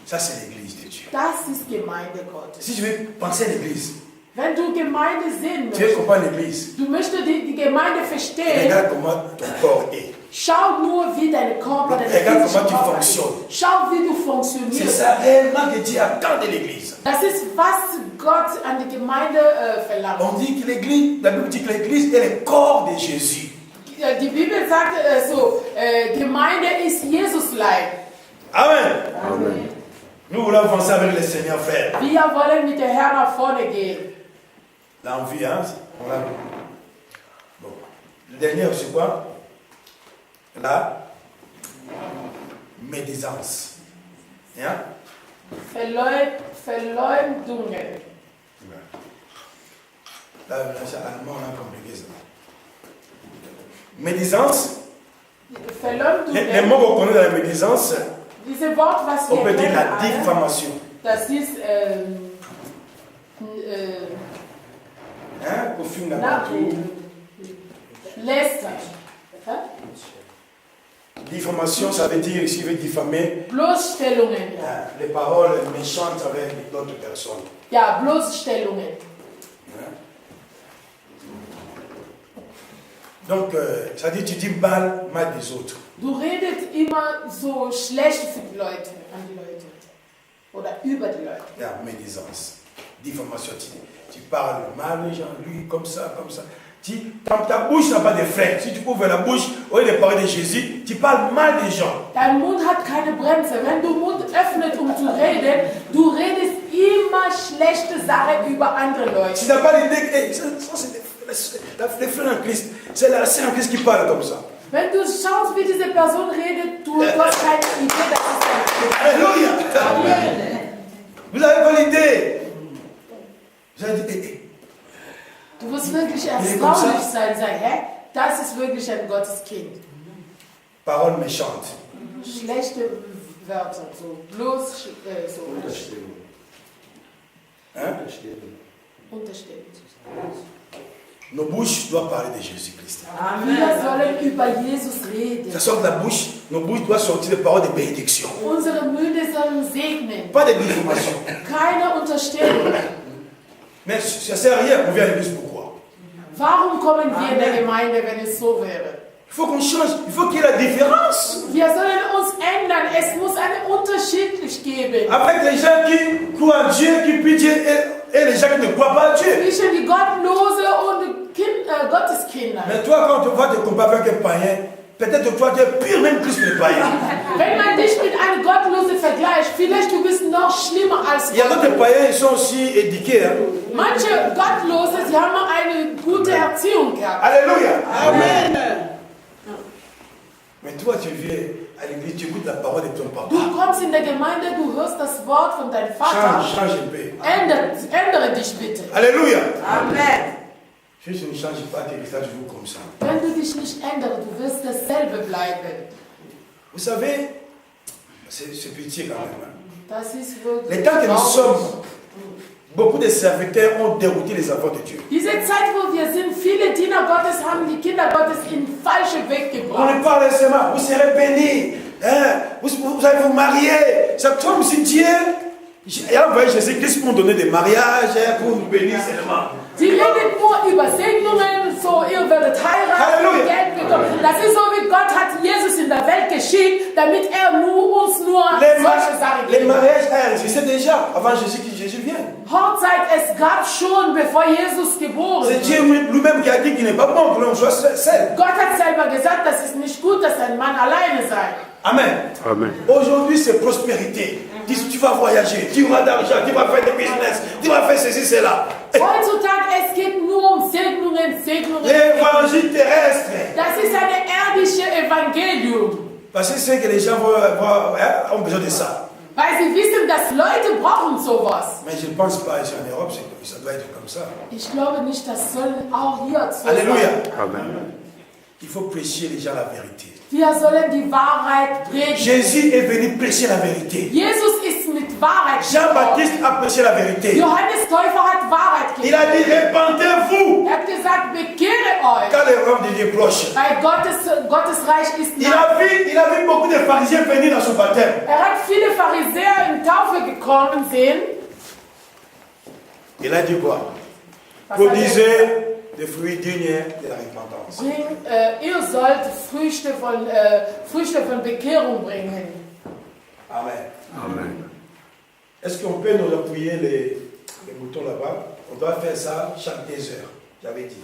Ça c'est l'église de Dieu. Das ist Gemeinde Gottes. Si je vais penser à l'église, Wenn du Gemeinde sehen tu veux möchtest, comprendre l'église, du möchtest die Gemeinde verstehen, regarde comment ton corps est. schau nur, wie dein Körper, deine Regarde physische comment tu Körper fonctionnes. ist. Schau, wie du C'est funktionierst. ça réellement que Dieu attend de l'église. Das ist, was Gott an die Gemeinde verlangt. On dit que l'église, la Bible dit que l'église est le corps de Jésus. Die Bibel sagt Gemeinde ist Jesus-Leib. Amen. Amen. Nous voulons avancer avec le Seigneur, frère. Wir wollen mit der Herr nach vorne gehen. L'envie, hein? On l'a vu. Bon. Le dernier, c'est quoi? La médisance. Hein? Verleumdungen. Là, c'est allemand, on a compliqué ça. Médisance. Les mots qu'on connaît dans la médisance, Diese Wort, was on wir peut dire kennen la alle, diffamation. das ist Hein? Au film d'aventure. Lästern. Diffamation, ça veut dire, ici, il veut diffamer Bloßstellungen. les paroles méchantes avec d'autres personnes. Ja, Bloßstellungen. Donc, ça dit, tu dis mal des autres. Du redest immer so schlecht für die Leute, an die Leute. Oder über die Leute. La médisance, diffamation. Tu parles mal des gens, lui, comme ça, comme ça. Ta bouche n'a pas de frein. Si tu ouvres la bouche, au lieu de parler de Jésus, tu parles mal des gens. Dein Mund hat keine Bremse. Wenn du Mund öffnest, um zu reden, du redest immer schlechte Sachen über andere Leute. Tu n'as pas l'idée que ça c'est les frères en Christ. C'est la sœur en Christ qui parle comme ça. Wenn du schaust, wie diese Person redet, du hast keine Idee, dass es Alléluia. Vous n'avez pas l'idée. Vous avez dit, Du wirst wirklich erstaunlich sein, hä? Das ist wirklich ein Gotteskind. Parole méchante. Schlechte Wörter, so bloß so unterstellend. Nos bouches doivent parler de Jésus-Christ. Wir sollen über Jesus reden. Ça sort de la bouche, nos bouches doivent sortir des paroles de bénédiction. Unsere Münder sollen segnen. Pas de diffamation. Keine Unterstellung. Mais ça sert à rien qu'on vienne à l'église. Pourquoi? Warum kommen wir in der Gemeinde, wenn es so wäre? Il faut qu'on change, il faut qu'il y ait la différence. Wir sollen uns ändern. Es muss einen Unterschied geben. Avec les gens qui croient en Dieu, qui prient Dieu, et les gens qui ne croient pas en Dieu. Zwischen die Gottlose und Gotteskinder. Mais toi, quand tu vas te comparer avec un païen, peut-être toi tu es pire même plus que le païen. Wenn man dich mit einem Gottlosen vergleicht, vielleicht du bist noch schlimmer als Il y a d'autres païens, ils sont aussi éduqués. Hein? Manche Gottlose, sie haben eine gute Erziehung gehabt. Alléluia. Amen. Mais toi, tu viens à l'église, tu écoutes la parole de ton papa. Du kommst in der Gemeinde, du hörst das Wort von deinem Vater. Change un peu. Ändere dich bitte. Alléluia. Amen. Si tu ne changes pas, tu restes toujours comme ça. Wenn du dich nicht änderst, du wirst dasselbe bleiben. Vous savez, c'est pitié quand même. Hein? Das ist wirklich Les temps que nous traurig. sommes, beaucoup de serviteurs ont dérouté les enfants de Dieu. Diese Zeit, wo wir sind, viele Diener Gottes haben die Kinder Gottes in falsche Weg On gebracht. ne parle seulement, vous serez bénis, hein? vous allez vous marier. C'est comme si Dieu a envoyé Jésus-Christ pour donner des mariages, pour nous bénir seulement. Sie reden nur über Segnungen, so ihr werdet heiraten, Halleluja. Geld bekommen. Das ist so, wie Gott hat Jesus in der Welt geschickt, damit er uns nur solche Sachen Les gibt. mariages existaient déjà avant Jésus que Jésus vienne. Hochzeit, es gab schon, bevor Jesus geboren C'est Dieu wurde. lui-même qui a dit qu'il n'est pas bon que l'on soit seul. Gott hat selber gesagt, das ist nicht gut, dass ein Mann alleine sei. Amen. Amen. Aujourd'hui, c'est prospérité. Tu vas voyager, tu auras d'argent, tu vas faire des business, tu vas faire ceci, cela. Heutzutage, es geht nur um Segnungen, Segnungen. L'évangile terrestre. Das ist ein irdisches Evangelium. Parce que c'est que les gens ont besoin de ça. Weil sie wissen, dass Leute brauchen sowas. Mais je ne pense pas ici en Europe, ça doit être comme ça. Ich glaube nicht, das soll auch hier so Alléluia. sein. Amen. Il faut prêcher les gens la vérité. Wir sollen die Wahrheit predigen. Jésus est venu prêcher la vérité. Jesus ist mit Wahrheit gekommen. Jean-Baptiste a prêché la vérité. Johannes Täufer hat Wahrheit Il a dit, repentez-vous, Er hat gesagt, bekehre euch. car le royaume de Dieu est proche. Weil Gottes Reich ist Il nah. a vu beaucoup de pharisiens venir dans son baptême. Er hat viele Pharisäer in Taufe gekommen sehen. Il a dit quoi? Was hat er Produisez des fruits dignes de la repentance. Ihr sollt Früchte von Bekehrung bringen. Amen. Amen. Est-ce qu'on peut nous appuyer les boutons là-bas? On doit faire ça chaque 2 heures, j'avais dit.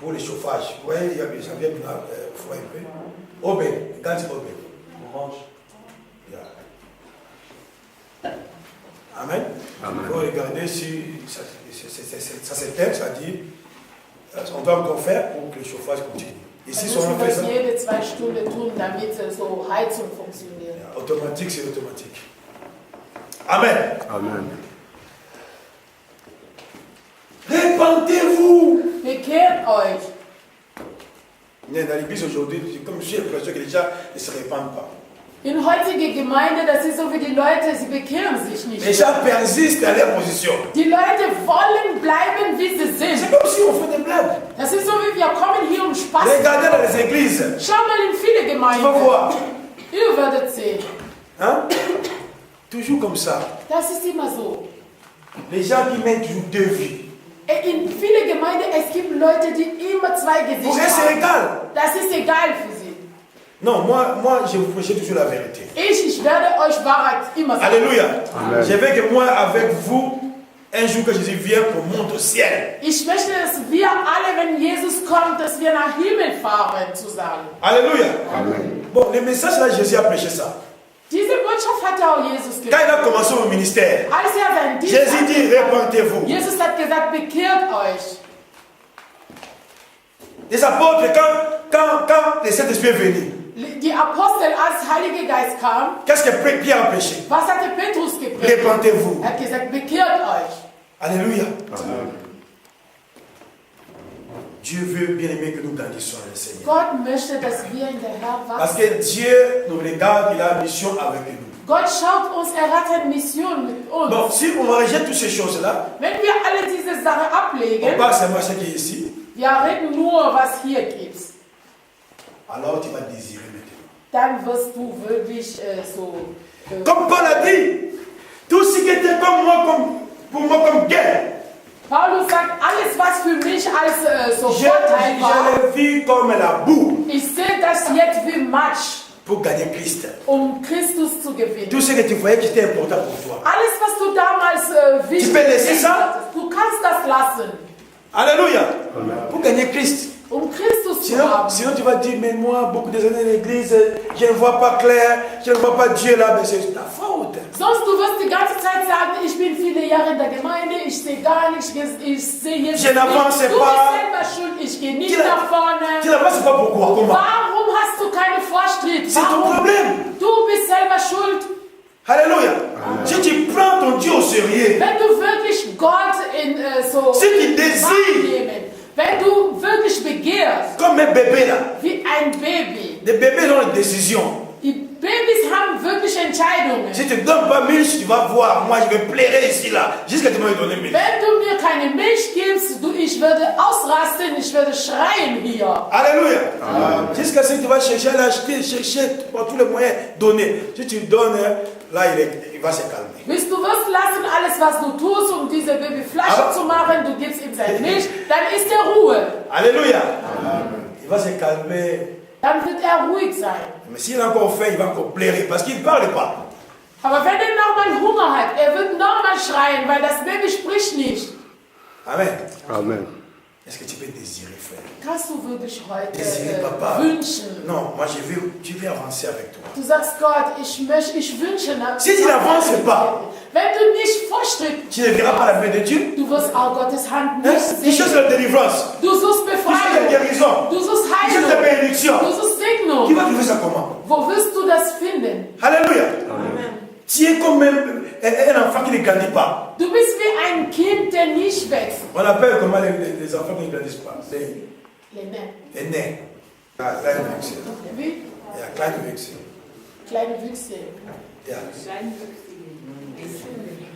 Pour le chauffage. Vous voyez, ça vient de là, faut un peu. Oben, quand c'est oben. Orange. Yeah. Amen. Amen. Il faut regarder si ça s'éteint, ça dit, on doit encore faire pour que le chauffage continue. Ici, si Wir on müssen fait ça, das jede 2 Stunden tun, damit so Heizung funktioniert. automatique, c'est automatique. Amen. Amen. Répentez-vous. Bekehrt euch. Dans l'église aujourd'hui, c'est comme j'ai l'impression que les gens ne se répandent pas. In heutiger Gemeinde, das ist so wie die Leute, sie bekehren sich nicht. Les gens persistent dans leur position. Die Leute wollen bleiben, wie sie C'est sind. comme si on fait des blagues. Das ist so wie wir kommen hier um Spaß. Regardez dans les églises. Schau mal in viele Tu vas Gemeinden. voir. Ihr werdet sehen. Hein? Toujours comme ça. Das ist immer so. Les gens qui mènent toujours 2 vies. In vielen Gemeinden, es gibt Leute, die immer zwei Pour Gesichter eux, c'est haben. égal. Das ist egal für sie. Non, moi, je vous prêche toujours la vérité. Ich werde euch Wahrheit immer sagen. Alléluia. Amen. Je veux que moi, avec vous, un jour que Jésus vient, qu'on monte au ciel. Ich möchte, dass wir alle, wenn Jesus kommt, dass wir nach Himmel fahren zusammen. Alléluia. Amen. Bon, le message là, Jésus a prêché ça. Diese Botschaft hat auch Jesus Quand gesagt. il a commencé au ministère, Als seinen Dienst Jésus dit, angefangen hat, repentez-vous. Jesus hat gesagt, bekehrt euch. Les apôtres, quand le Saint-Esprit est venu, Die Apostel, als Heiliger Geist kam, qu'est-ce que Pierre a prêché? was hatte Petrus gepredigt? Repentez-vous. Er hat gesagt, bekehrt euch. Alléluia. Amen. Dieu veut bien aimer que nous grandissions dans le Seigneur. Gott möchte, dass wir in der Herr Parce wachsen. que Dieu nous regarde, il a une mission avec nous. Gott schaut uns, er hat eine Mission mit uns. Donc, si on rejette toutes ces choses-là, Wenn wir alle diese Sachen on ablegen, parle seulement ce qui est ici, wir reden nur, was hier gibt, alors tu vas désirer maintenant. dann wirst du wirklich Comme Paul a dit, tout ce qui était comme moi, pour moi comme guerre, Paulus sagt, alles was für mich als so je Vorteil war, le vis comme la boue ich sehe das jetzt wie Matsch, pour gagner Christ. Christus zu gewinnen. Tout ce que tu voyais qui était important pour toi. Alles was du damals wichtig peux laisser ça? hattest, du kannst das lassen, Alléluia. Amen. Pour gagner Christ. Christus zu haben. Sinon tu vas dire, mais moi, beaucoup des années à l'église, je ne vois pas clair, je ne vois pas Dieu là, mais c'est ta faute. Sonst du wirst die ganze Zeit sagen, ich bin viele Jahre in der Gemeinde, ich sehe gar nicht, ich sehe jetzt Je n'avance nicht. Du pas. bist selber schuld, ich gehe nicht Tu nach vorne. n'avances pas pourquoi? Comment? Warum hast du keine Vorschrift? C'est ton Warum? problème. Du bist selber schuld. Alléluia. Si tu prends ton Dieu au sérieux, Wenn du wirklich Gott in Si tu désires. wahrnehmen, wenn du wirklich begehrst, comme un bébé là, wie ein Baby. des bébés ont une décision. Die Babys haben wirklich Entscheidungen. Si tu ne donnes pas Milch, tu vas voir, moi je vais pleurer ici là, jusqu'à ce que tu m'aies donné Milch. Wenn du mir keine Milch gibst, ich würde ausrasten, ich würde schreien hier. Alléluia. Jusqu'à ce que tu vas chercher à l'acheter, chercher par tous les moyens, donner. Si tu donnes, là il va se calmer. Bis du wirst lassen, alles was du tust, um diese Baby Flasche Aber- zu machen, du gibst ihm seine Milch, dann ist er Ruhe. Alléluia. Il va se calmer. Dann wird er ruhig sein. Mais s'il a encore faim, il va encore pleurer parce qu'il ne parle pas. Aber wenn er nochmal Hunger hat, er wird nochmal schreien, weil das Baby spricht nicht. Amen. Amen. Est-ce que tu peux désirer, frère? Kannst du wirklich heute Désirer, Papa. wünschen? Non, moi je vais avancer avec toi. Du sagst Gott, ich wünsche nach. Si tu n'avances pas, wenn du nicht Fortschritt, tu ne verras pas la main de Dieu. du wirst auch Gottes Hand Hein? nicht Tu cherches sehen. la délivrance, Du suchst tu cherches la Befreiung, guérison, du suchst tu cherches la Heilung, bénédiction. du suchst Qui Segnung. va trouver ça comment? Wo wirst du das finden? Alléluia. Amen. Tu es comme un enfant qui ne grandit pas. Du bist wie ein Kind, der nicht wächst. On appelle comment les enfants qui ne grandissent pas? Les nains. Les nains. La kleine Wüchse. Wie Ja, kleine Wüchse. kleine Wüchse. Ja.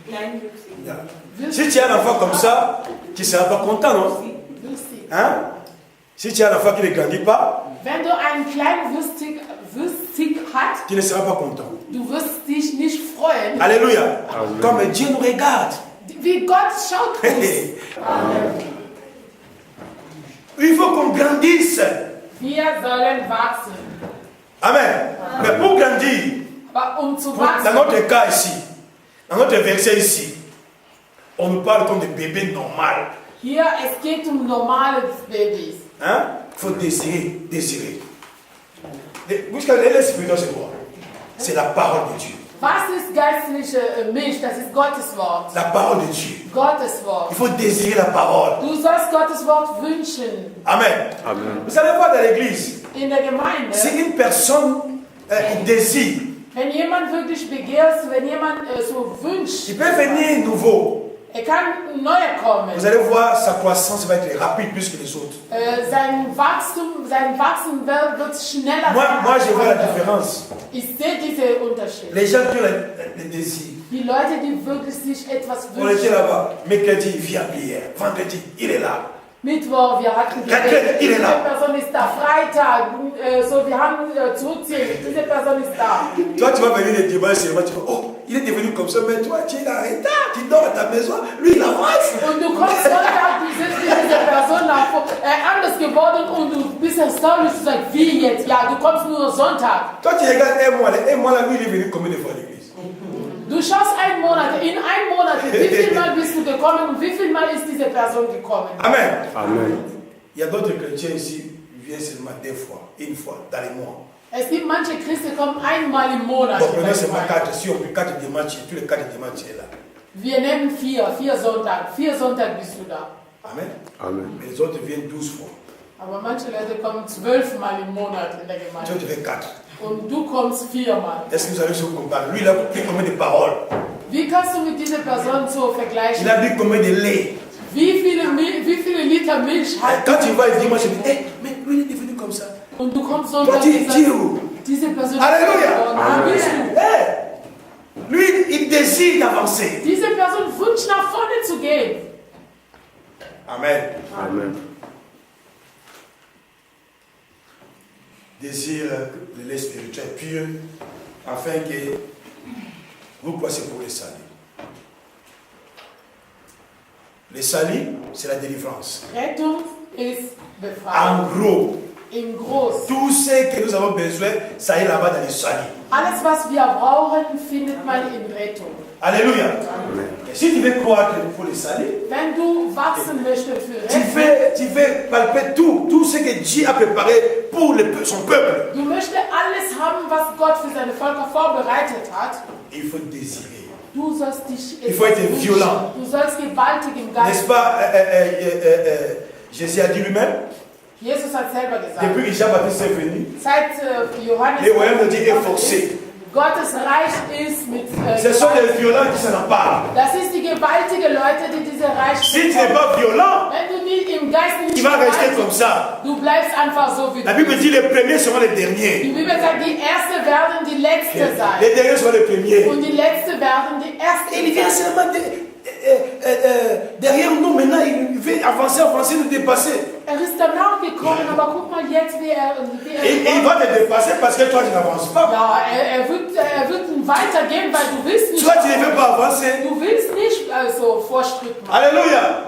Kleinwüchsige. Ja. Si tu as un enfant comme ça, tu ne seras pas content, non? Würstig. Hein? Si tu as un enfant qui ne grandit pas, Wenn du einen kleinen Würstig hast, tu ne seras pas content. du wirst dich nicht freuen. Alléluia. Amen. Comme Dieu nous regarde. Wie Gott schaut uns. Il faut qu'on grandisse. Wir sollen wachsen. Amen. Mais pour grandir, Aber zu dans wachsen, notre cas ici, dans notre verset ici, on nous parle comme des bébés normaux. hier, es geht normale Babys. Hein? Il faut désirer, désirer. Jusqu'à l'esprit, c'est quoi? C'est la parole de Dieu. Was ist geistliche Milch? Das ist Gottes Wort. La parole de Dieu. Gottes Wort. Il faut désirer la parole. Du sollst Gottes Wort wünschen. Amen. Amen. Vous savez pas dans l'église, In der Gemeinde, si une personne désire, wenn jemand wirklich begehrt, wenn jemand so wünscht, il peut venir nouveau. kann neu kommen. Vous allez voir, sa croissance va être rapide plus que les autres. Sein Wachstum wird schneller Moi, je vois la sein. différence. Ich sehe diese Unterschiede. Les gens qui ont le désir. Die Leute, die wirklich sich etwas On était wünschen. là-bas. Mercredi, il vient prier. Vendredi, il est là. Mittwoch, wir hatten Quelqu'un, il est diese là. Person ist da. Freitag, so wir haben Zuzug, diese Person ist da. Toi, tu vas venir le dimanche, seulement tu vas, oh, il est devenu comme ça, mais toi, tu es en retard, tu dors à ta maison, lui, il avance. Und du kommst Sonntag, du sitzt mit dieser Person anders geworden und du bist erstaunlich, du sagst, wie jetzt? Ja, du kommst nur Sonntag. Toi, tu regardes un mois, là, lui, il est venu combien de fois à l'église? Du schaust einen Monat, in einem Monat, wie viel Mal bist du gekommen und wie viel Mal ist diese Person gekommen? Amen. Amen. Il y a d'autres chrétiens ici, ils viennent seulement deux fois, une fois, dans les mois. Es gibt manche Christen, die kommen einmal im Monat. Donc, maintenant, c'est ma carte. Si on peut 4 dimanches, tous les 4 dimanches, tu es là. Wir nehmen vier Sonntag. 4 Sonntag bist du da. Amen. Amen. Mais les autres viennent 12 fois. Aber manche Leute kommen 12 Mal im Monat in der Toi, Gemeinde. tu fais 4. Und du kommst 4 Mal. Est-ce que vous savez ce qu'on parle? Lui, il a pris combien de paroles? Wie kannst du mit dieser Person so Il vergleichen? a bu combien de lait? Wie viele Liter Milch hat Quand tu vas le dimanche, tu dis, hey, mais lui, il est devenu comme ça. und du kommst Toi, Sonntag tu und es sagst, où? diese Person Alléluia. Wo bist du? Hey, lui, il désire d'avancer. Diese Person wünscht nach vorne zu gehen. Amen. Amen. Désire le lait spirituel pur, afin que vous passiez pour les salis. Les salis, c'est la délivrance. Rettung ist En Befreiung. gros, Im Groß. tout ce que nous avons besoin, ça est là-bas dans les salis. Alles, was wir brauchen, findet man in Rettung. Alléluia. Et si tu veux croître pour les salis, Wenn du wachsen möchtest für tu Rettung, veux palper tout ce que Dieu a préparé pour son peuple. du möchtest alles haben, was Gott für seine Völker vorbereitet hat. Il faut désirer. Du sollst dich Il faut être wünschen. violent. Du sollst gewaltig im N'est-ce Geist. pas, Jésus a dit lui-même, Jesus hat selber gesagt, depuis que Jean-Baptiste est venu, seit Johannes le royaume de Dieu est forcé. Gottes Reich ist mit Ce sont Gewalt. les violents qui s'en emparent. Das ist die gewaltige Leute, die diese Reich Si tu n'es pas violent, Wenn du nicht im Geist nicht tu vas rester gewaltig comme ça. du bleibst einfach so wie La du Bible bist. dit les premiers seront les Die derniers. Bibel sagt, die Erste werden die Letzte sein. Les derniers seront les premiers. Und die Letzte werden die Erste Il vient sein. seulement derrière nous maintenant, il veut avancer, nous dépasser. Ist danach gekommen, aber guck mal jetzt, wie er Et il va te dépasser parce que toi tu n'avances pas. ja, er wird weitergehen, weil du willst nicht. Toi tu ne veux pas avancer. Du willst nicht so Fortschritt machen. Alléluia.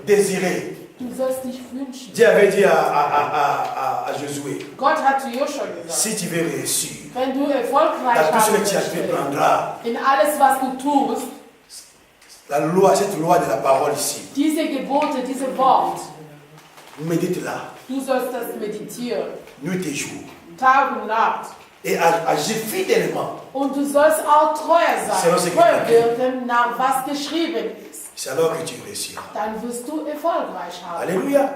Désirer. Du sollst dich wünschen. Dieu avait dit à Josué, Gott hat zu Joshua gesagt, si tu veux réussir, wenn du erfolgreich dans tout ce haben que tu as fait möchtest, prendra in alles, was du tust, la loi, cette loi de la parole ici. diese Gebote, diese Wort, Médite-la, du sollst das meditieren, nuit et jour, Tag und Nacht. et agir fidèlement. Und du sollst auch treu Selon ce sein, que treu tu as werden, nach was geschrieben ist. C'est alors que tu réussiras. Dann wirst du erfolgreich haben. Alléluia.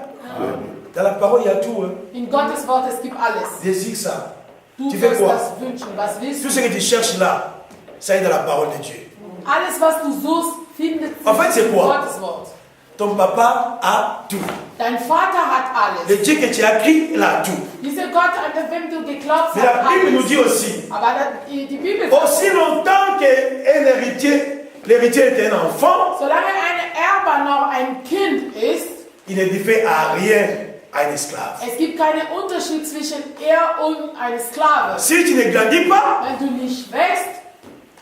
Dans la parole, il y a tout. Hein. In Gottes Wort, es gibt alles. Désire ça. Du Tu fais wirst quoi? das wünschen. Was willst Tout du? ce que tu cherches là, ça est dans la parole de Dieu. Alles, was du suchst, findet sich En fait, c'est in quoi? Gottes Wort. Ton papa a tout. Dein Vater hat alles. Le Dieu que tu as écrit, il a tout. Dieser Gott, an dem du geglaubt Mais la hast, Bible nous alles. dit aussi, Aber die Bibel sagt, aussi longtemps qu'un héritier, l'héritier est un enfant, solange ein Erbe noch ein Kind ist, il ne diffère à rien à un esclave. es gibt keinen Unterschied zwischen er und einem Sklave. Si tu ne grandis pas, Wenn du nicht wächst,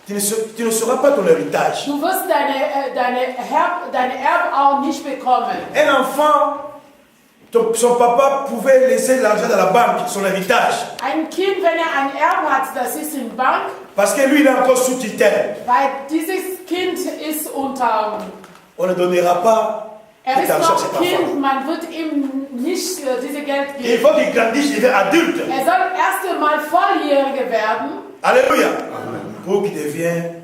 tu ne sauras pas ton héritage. du wirst deine Erbe auch nicht bekommen. Un enfant, son papa pouvait laisser l'argent dans la banque, son héritage, Ein Kind, wenn er ein Erbe hat, das ist in Bank, parce que lui, il est encore sous tutelle. weil dieses Kind ist unter, On ne donnera pas er cet ist argent à noch cet enfant. Kind, man wird ihm nicht diese Geld Il geben. faut qu'il grandisse, il devient adulte. Er soll erst einmal Volljährige werden, Alléluia. Pour qu'il devienne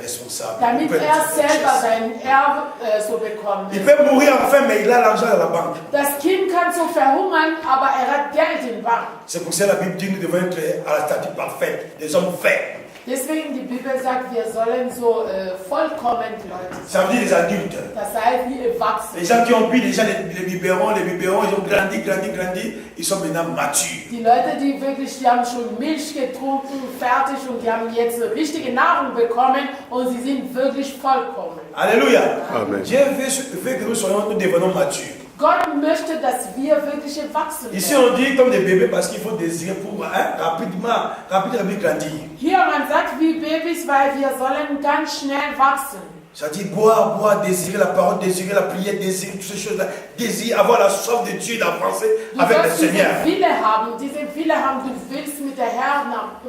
responsable. damit Il peut er être selber richesse. sein Erbe so bekommt. Il peut mourir enfin, mais il a l'argent dans la banque. Das Kind kann so verhungern, aber er hat Geld in Bank. C'est pour ça que la Bible dit que nous devons être à la statue parfaite, des hommes faits. Deswegen die Bibel sagt, wir sollen so vollkommen Leute sein. Ça veut dire les adultes. Das heißt, wie erwachsen. Les gens qui ont bu déjà les biberons, ils ont grandi, ils sont maintenant matures. Die Leute, die wirklich, die haben schon Milch getrunken, fertig und die haben jetzt richtige Nahrung bekommen und sie sind wirklich vollkommen. Alléluia. Amen. Dieu veut que nous devenons matures. Gott möchte, dass wir wirklich wachsen Ici, werden. on dit comme des bébés parce qu'il faut désirer pour rapidement grandir. Hier, man sagt wie Babys, weil wir sollen ganz schnell wachsen. Ça dit boire, désirer la parole, désirer la prière, désirer toutes ces choses-là. Désirer avoir la soif de Dieu d'avancer Du avec le sollst diesen Seigneur. Wille haben, du willst mit der Herr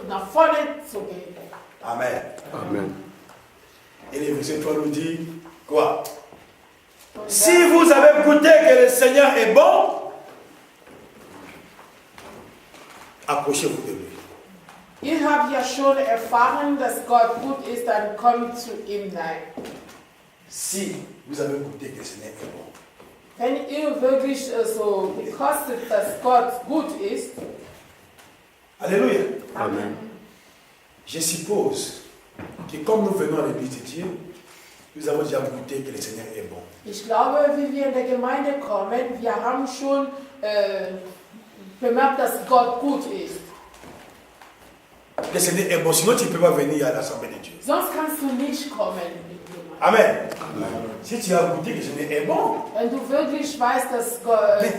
nach vorne zu gehen. Amen. Amen. Et le verset 3 nous dit quoi? Und Si vous avez goûté que le Seigneur est bon, approchez-vous de lui. ihr habt ja schon erfahren, dass Gott gut ist, dann kommt zu ihm nahe. Si vous avez goûté que le Seigneur est bon. Wenn ihr wirklich so gekostet, dass Gott gut ist, Alléluia. Amen. Je suppose que comme nous venons à l'église de Dieu, nous avons déjà goûté que le Seigneur est bon. ich glaube, wie wir in der Gemeinde kommen, wir haben schon bemerkt, dass Gott gut ist. Le Seigneur est bon, sinon tu ne peux pas venir à l'assemblée de Dieu. Sonst kannst du nicht kommen. Amen. Si tu as goûté que le Seigneur est bon, Wenn du wirklich weißt, dass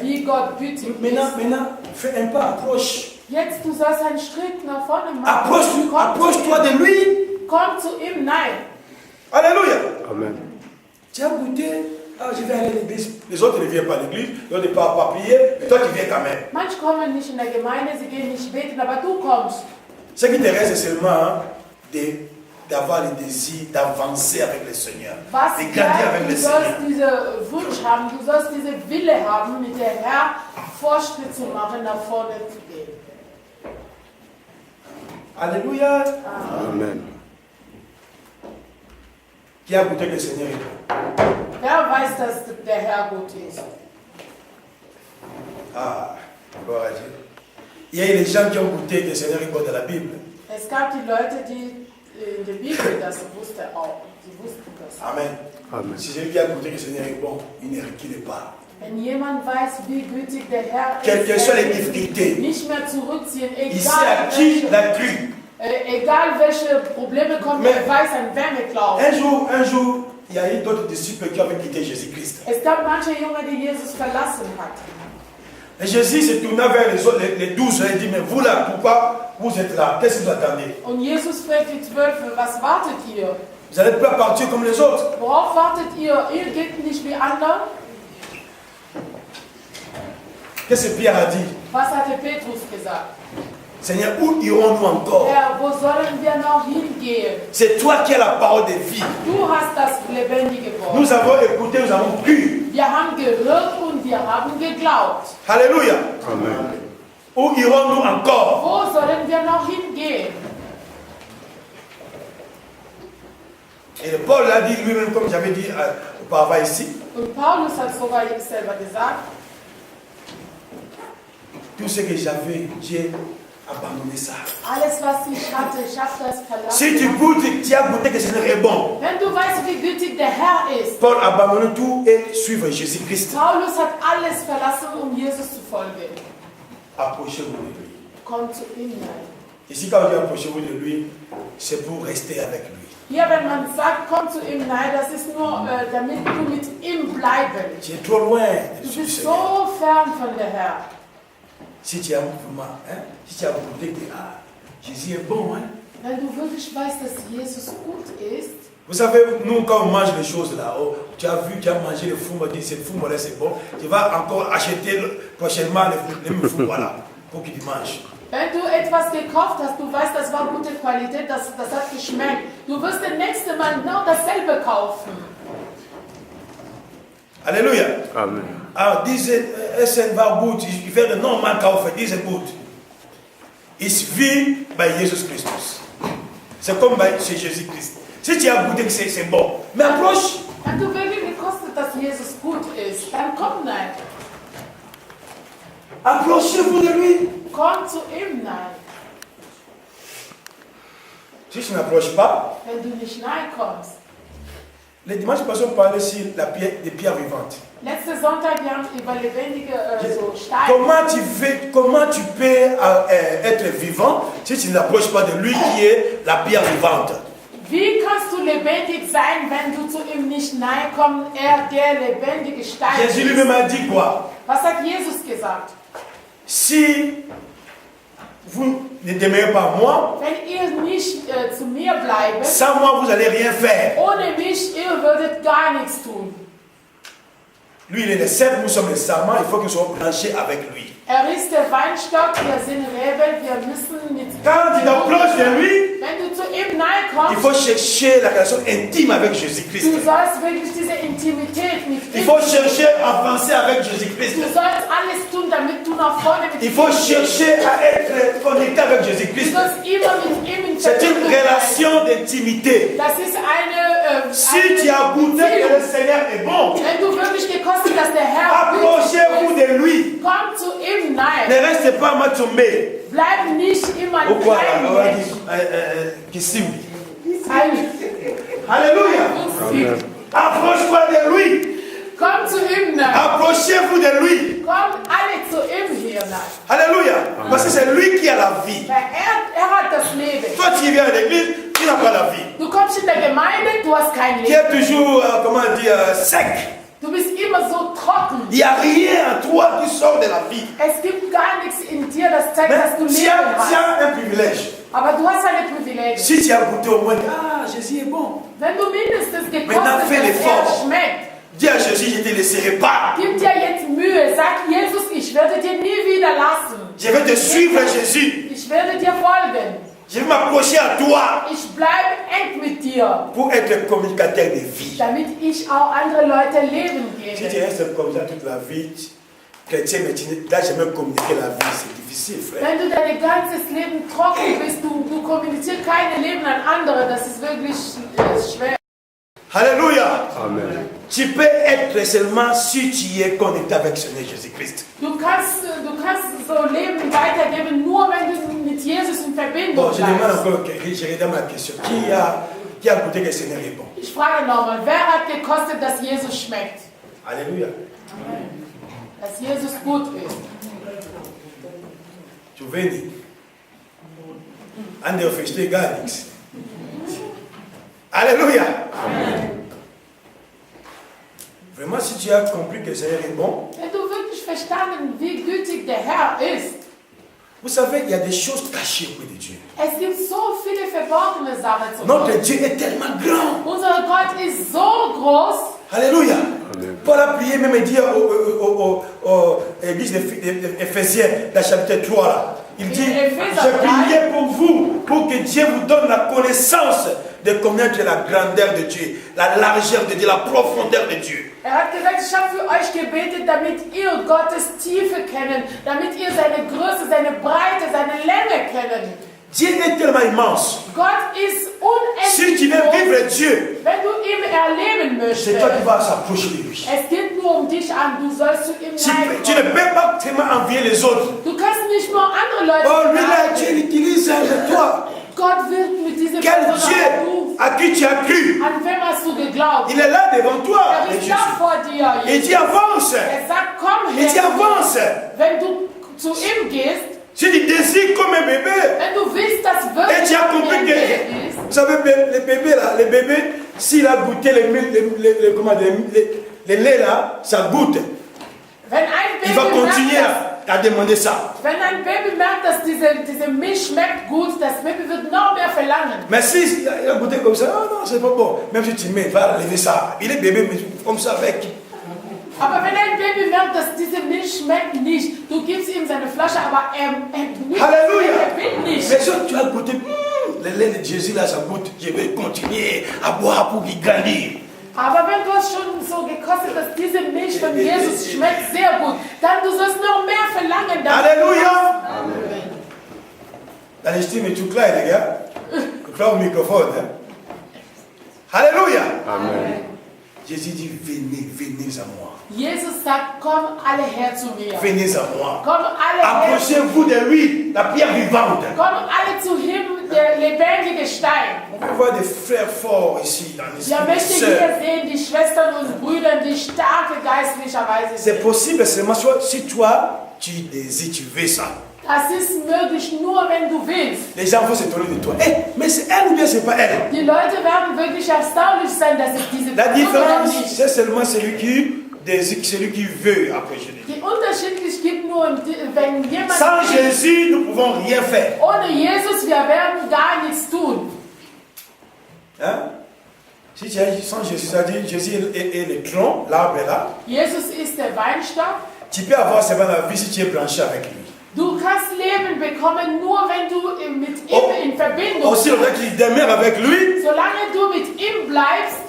wie Gott gütig ist. maintenant, fais un pas, approche. Jetzt, du sollst einen Schritt nach vorne machen. Approche-toi de lui. Komm zu ihm, nein. Alléluia. Amen. Tu as goûté, je vais aller à l'église. Les autres ne viennent pas à l'église, les autres ne partent pas prier, mais toi tu viens quand même. Manche kommen nicht in der Gemeinde, sie gehen nicht beten, aber du kommst. Ce qui te reste, c'est seulement d'avoir le désir d'avancer avec le Seigneur, Was de grandir avec bleibt, le du Seigneur. sollst diesen Wunsch haben, du sollst diese Wille haben, mit der Herr Fortschritt zu machen, nach vorne zu gehen. Alléluia. Amen. Qui a goûté que le Seigneur est bon? Wer weiß, dass der Herr gut ist? Ah, gloire à Dieu. Il y a eu les gens qui ont goûté que le Seigneur est bon dans la Bible. Es gab die Leute, die in der Bibel das wussten auch. Sie wussten das. Amen. Amen. Si celui qui a goûté que le Seigneur est bon, il ne recule pas. Wenn jemand weiß, wie gütig der Herr Quelles que ist, soient les difficultés, nicht mehr zurückziehen, ici à qui l'a cru. egal welche Probleme kommen, Mais- er weiß, an wer wir glauben. Un jour, il y a eu d'autres disciples qui avaient quitté Jésus-Christ. Es gab manche Jünger, die Jesus verlassen hat. Et Jésus se tourna vers les autres, les 12, et il dit, mais vous là, pourquoi vous êtes là? Qu'est-ce que vous attendez? Und Jesus fragt die 12, was wartet ihr? Vous n'allez pas partir comme les autres. Worauf wartet ihr? Ihr geht nicht wie andere. Qu'est-ce que Pierre a dit? Was hatte Petrus gesagt? Seigneur, où irons-nous encore? Herr, wo sollen wir noch hingehen? C'est toi qui as la parole de vie. Du hast das lebendige Wort. Nous avons écouté, nous avons cru. Wir haben gehört und wir haben geglaubt. Alléluia. Amen. Où irons-nous encore? Wo sollen wir noch hingehen? Et Paul l'a dit lui-même, comme j'avais dit auparavant ici. Und Paulus hat sogar selber gesagt, Tout ce que j'avais, j'ai abandonné ça. alles was ich hatte, ich habe das Si tu verlassen. goûtes, tu as goûté que le Seigneur est bon. Wenn du weißt, wie gütig der Herr ist. Paul a abandonné tout et suivre Jésus-Christ. Paulus hat alles verlassen, um Jesus zu folgen. Approchez-vous de lui. Komm zu ihm rein. Ici, quand on dit approchez-vous de lui, c'est pour rester avec lui. Hier, wenn man sagt, komm zu ihm rein, das ist nur, damit du mit ihm bleiben. Tu es trop loin Du du bist Seigneur. so fern von der Herr. Si tu as vraiment, si tu as goûté que Jésus est bon, Wenn du wirklich weißt, dass Jesus gut ist, Vous savez, nous, quand on mange les choses là, oh, tu as vu, tu as mangé le four, on dit cette four, c'est bon, tu vas encore acheter prochainement le même four, voilà, pour que tu manges. wenn du etwas gekauft hast, du weißt, das war gute Qualität, das hat geschmeckt. Du wirst das nächste Mal genau dasselbe kaufen. Alléluia. Amen. Alors, es war gut, ich werde nochmal kaufen, diese gut. Ist wie bei Jesus Christus. C'est comme chez Jésus-Christ. Si tu as goûté que c'est bon, mais approche. Wenn du wirklich gekostet, dass Jesus gut ist, dann komm rein. Approchez-vous de lui. Komm zu ihm rein. Si tu n'approches pas, Wenn du nicht rein kommst. les dimanches passés, on parlait sur des pierres vivantes. Letzten Sonntag, wir haben über lebendige so Steine. Comment tu peux être vivant si tu n'approches pas de lui qui est la pierre vivante? Wie kannst du lebendig sein, wenn du zu ihm nicht nahe kommst, er der lebendige Stein Jésus ist? lui-même a dit quoi? Was hat Jesus gesagt? Si vous ne demeurez pas en moi, Wenn ihr nicht zu mir bleibt, sans moi vous n'allez rien faire. ohne mich, ihr würdet gar nichts tun. Lui, il est le cèpe, nous sommes les sarments, il faut qu'ils soient branchés avec lui. Ist der Weinstock, wir sind Reben, wir müssen mit... Quand tu t'approches de lui, Wenn du zu ihm nahe il kommst, faut chercher la relation intime avec du Jésus-Christ. sollst wirklich diese Intimität mit Il ihm. faut chercher à avancer avec Jésus-Christ. Du sollst alles tun, damit du nach vorne mit Il ihm faut gehst. chercher à être connecté avec Du Jésus-Christ. sollst immer mit ihm in C'est une Verbindung sein. relation d'intimité. Das ist eine Si tu as goûté que le Seigneur est bon, Wenn du wirklich gekostet, dass der Herr approchez-vous gut ist, de lui. komm zu ihm nahe. Ne restez pas à Matomé. Bleib nicht immer ein Ou quoi là? On va kleiner dire, Kissimbi. Mensch. Alléluia. Approche-toi de lui. Komm zu ihm nahe. Approchez-vous de lui. Komm alle zu ihm hier nahe. Alléluia. Parce que c'est lui qui a la vie. Weil er hat das Leben. Toi, tu viens à l'église, tu n'as pas la vie. Du kommst in der Gemeinde, du hast kein Tu Leben. es toujours, comment dire, sec. Du bist immer so trocken. Il n'y a rien en toi qui sort de la vie. Es gibt gar nichts in dir, das zeigt, Mais dass du tu Leben as, tu hast. as un privilège. Aber du hast eine Privilegien. Si tu as goûté au moins, ah, Jésus est bon. Wenn du mindestens Maintenant, gekostet fais hast, l'effort. er schmeckt. Dis à Jésus, je ne te laisserai pas. Gib dir jetzt Mühe. Sag Jesus, ich werde dir nie wieder lassen. Je vais te suivre, Jésus. Ich werde dir folgen. Je vais m'approcher à toi Ich bleibe eng mit dir, pour être communicateur de vie. damit ich auch andere Leute Leben Si tu gebe. restes comme ça toute la vie, chrétien, mais tu n'as jamais communiqué la vie, c'est difficile, frère. Wenn du dein ganzes Leben trocken bist, du kommunizierst keine Leben an andere, das ist wirklich schwer. Alléluia. Amen. Tu peux être seulement si tu es connecté avec le Seigneur Jésus-Christ. Du kannst so Leben weitergeben, nur wenn du mit Jesus in Verbindung Bon, je demande bleibst. encore, je redonne ma question. Qui a goûté que le Seigneur est bon? Ich frage nochmal, wer hat gekostet, dass Jesus schmeckt? Alléluia. Dass Jesus gut ist. Tu veux dire? Andere versteht gar nichts. Alléluia. Vraiment, si tu as compris que le Seigneur est bon, Wenn du wirklich verstanden, wie gütig der Herr ist, vous savez, il y a des choses cachées auprès de Dieu. es gibt so viele verborgene Sachen zu Notre Gott. Dieu est tellement grand. Unser Gott ist so groß. Alléluia. Amen. Paul a prié même et dit aux églises d'Éphésiens, dans le chapitre 3, là. Il dit, j'ai prié pour vous, pour que Dieu vous donne la connaissance de connaître la grandeur de Dieu, la largeur de Dieu, la profondeur de Dieu. Hat gesagt, ich habe für euch gebetet, damit ihr Gottes Tiefe kennen, damit ihr seine Größe, seine Breite, seine Länge kennen. Dieu est tellement immense. Gott ist Si tu unendlich veux vivre groß. Dieu, Wenn du ihm erleben c'est möchtest, toi qui vas s'approcher de lui. es geht nur um dich an, du sollst zu ihm Tu ne nahe peux pas tellement envier les autres. Du kannst nicht nur andere Leute Oh, lui là, beneiden. Dieu l'utilise de toi. Gott wird mit dieser Quel Person Dieu à qui tu as cru. an wem hast du geglaubt? Il est là devant toi. Er Et ist da Jésus. vor dir. Il dit avance. Er sagt, komm Il dit her. avance. Wenn du zu ihm gehst, Si tu désires comme un bébé, wenn du willst, dass et wirklich tu as ein compris Baby que, ist, vous savez, les bébés là, les bébés, s'il a goûté les laits là, ça goûte. wenn ein Il va Baby continuer merkt, à demander ça. wenn ein Baby merkt, dass diese Milch schmeckt gut, das Baby wird noch mehr verlangen. Mais si il a goûté comme ça, ah non, c'est pas bon. Même si tu mets, va lever ça. Il est bébé, mais comme ça avec. Aber wenn ein Baby merkt, dass diese Milch schmeckt nicht, du gibst ihm seine Flasche, aber er nicht, Alléluia. er will nicht. Mais si tu as goûté, le lait de Jésus là, ça goûte. Je vais continuer à boire pour qu'il grandisse. Aber wenn du hast schon so gekostet, dass diese Milch von Jesus schmeckt sehr gut, dann du sollst noch mehr verlangen. damit Alléluia. Dans l'estime, tu claires, les gars. Tu claires au microphone. Hein? Alléluia. Amen. Jésus dit, venez, venez à moi. Jesus sagt, komm alle her zu mir. Venez à moi. Komm alle her. Approchez-vous de lui, la pierre vivante. Komm alle zu ihm, der lebendige Stein. On peut voir des frères forts ici dans Ja, l'esprit. möchte des sœurs. hier sehen, die Schwestern und Brüder, die starke geistlicherweise C'est sind. possible seulement si toi, tu désires, tu veux ça. Das ist möglich nur, wenn du willst. Les gens vont s'étonner de toi. Mais c'est elle ou bien c'est pas elle? Die Leute werden wirklich erstaunlich sein, dass es diese La Person oder différence, nicht. c'est seulement celui qui veut approcher de Dieu. Die Unterschied gibt nur, wenn jemand Sans Jésus, nous ne pouvons rien faire. ohne Jesus, wir werden gar nichts tun. Hein? Si tu es sans Jésus, c'est-à-dire Jésus est le tronc, l'arbre est là. Jesus ist der Weinstock. Tu peux avoir seulement la vie si tu es branché avec lui. Du kannst Leben bekommen, nur wenn du mit ihm in Verbindung Aussi, le bist. gars qui demeure avec lui, Solange du mit ihm bleibst,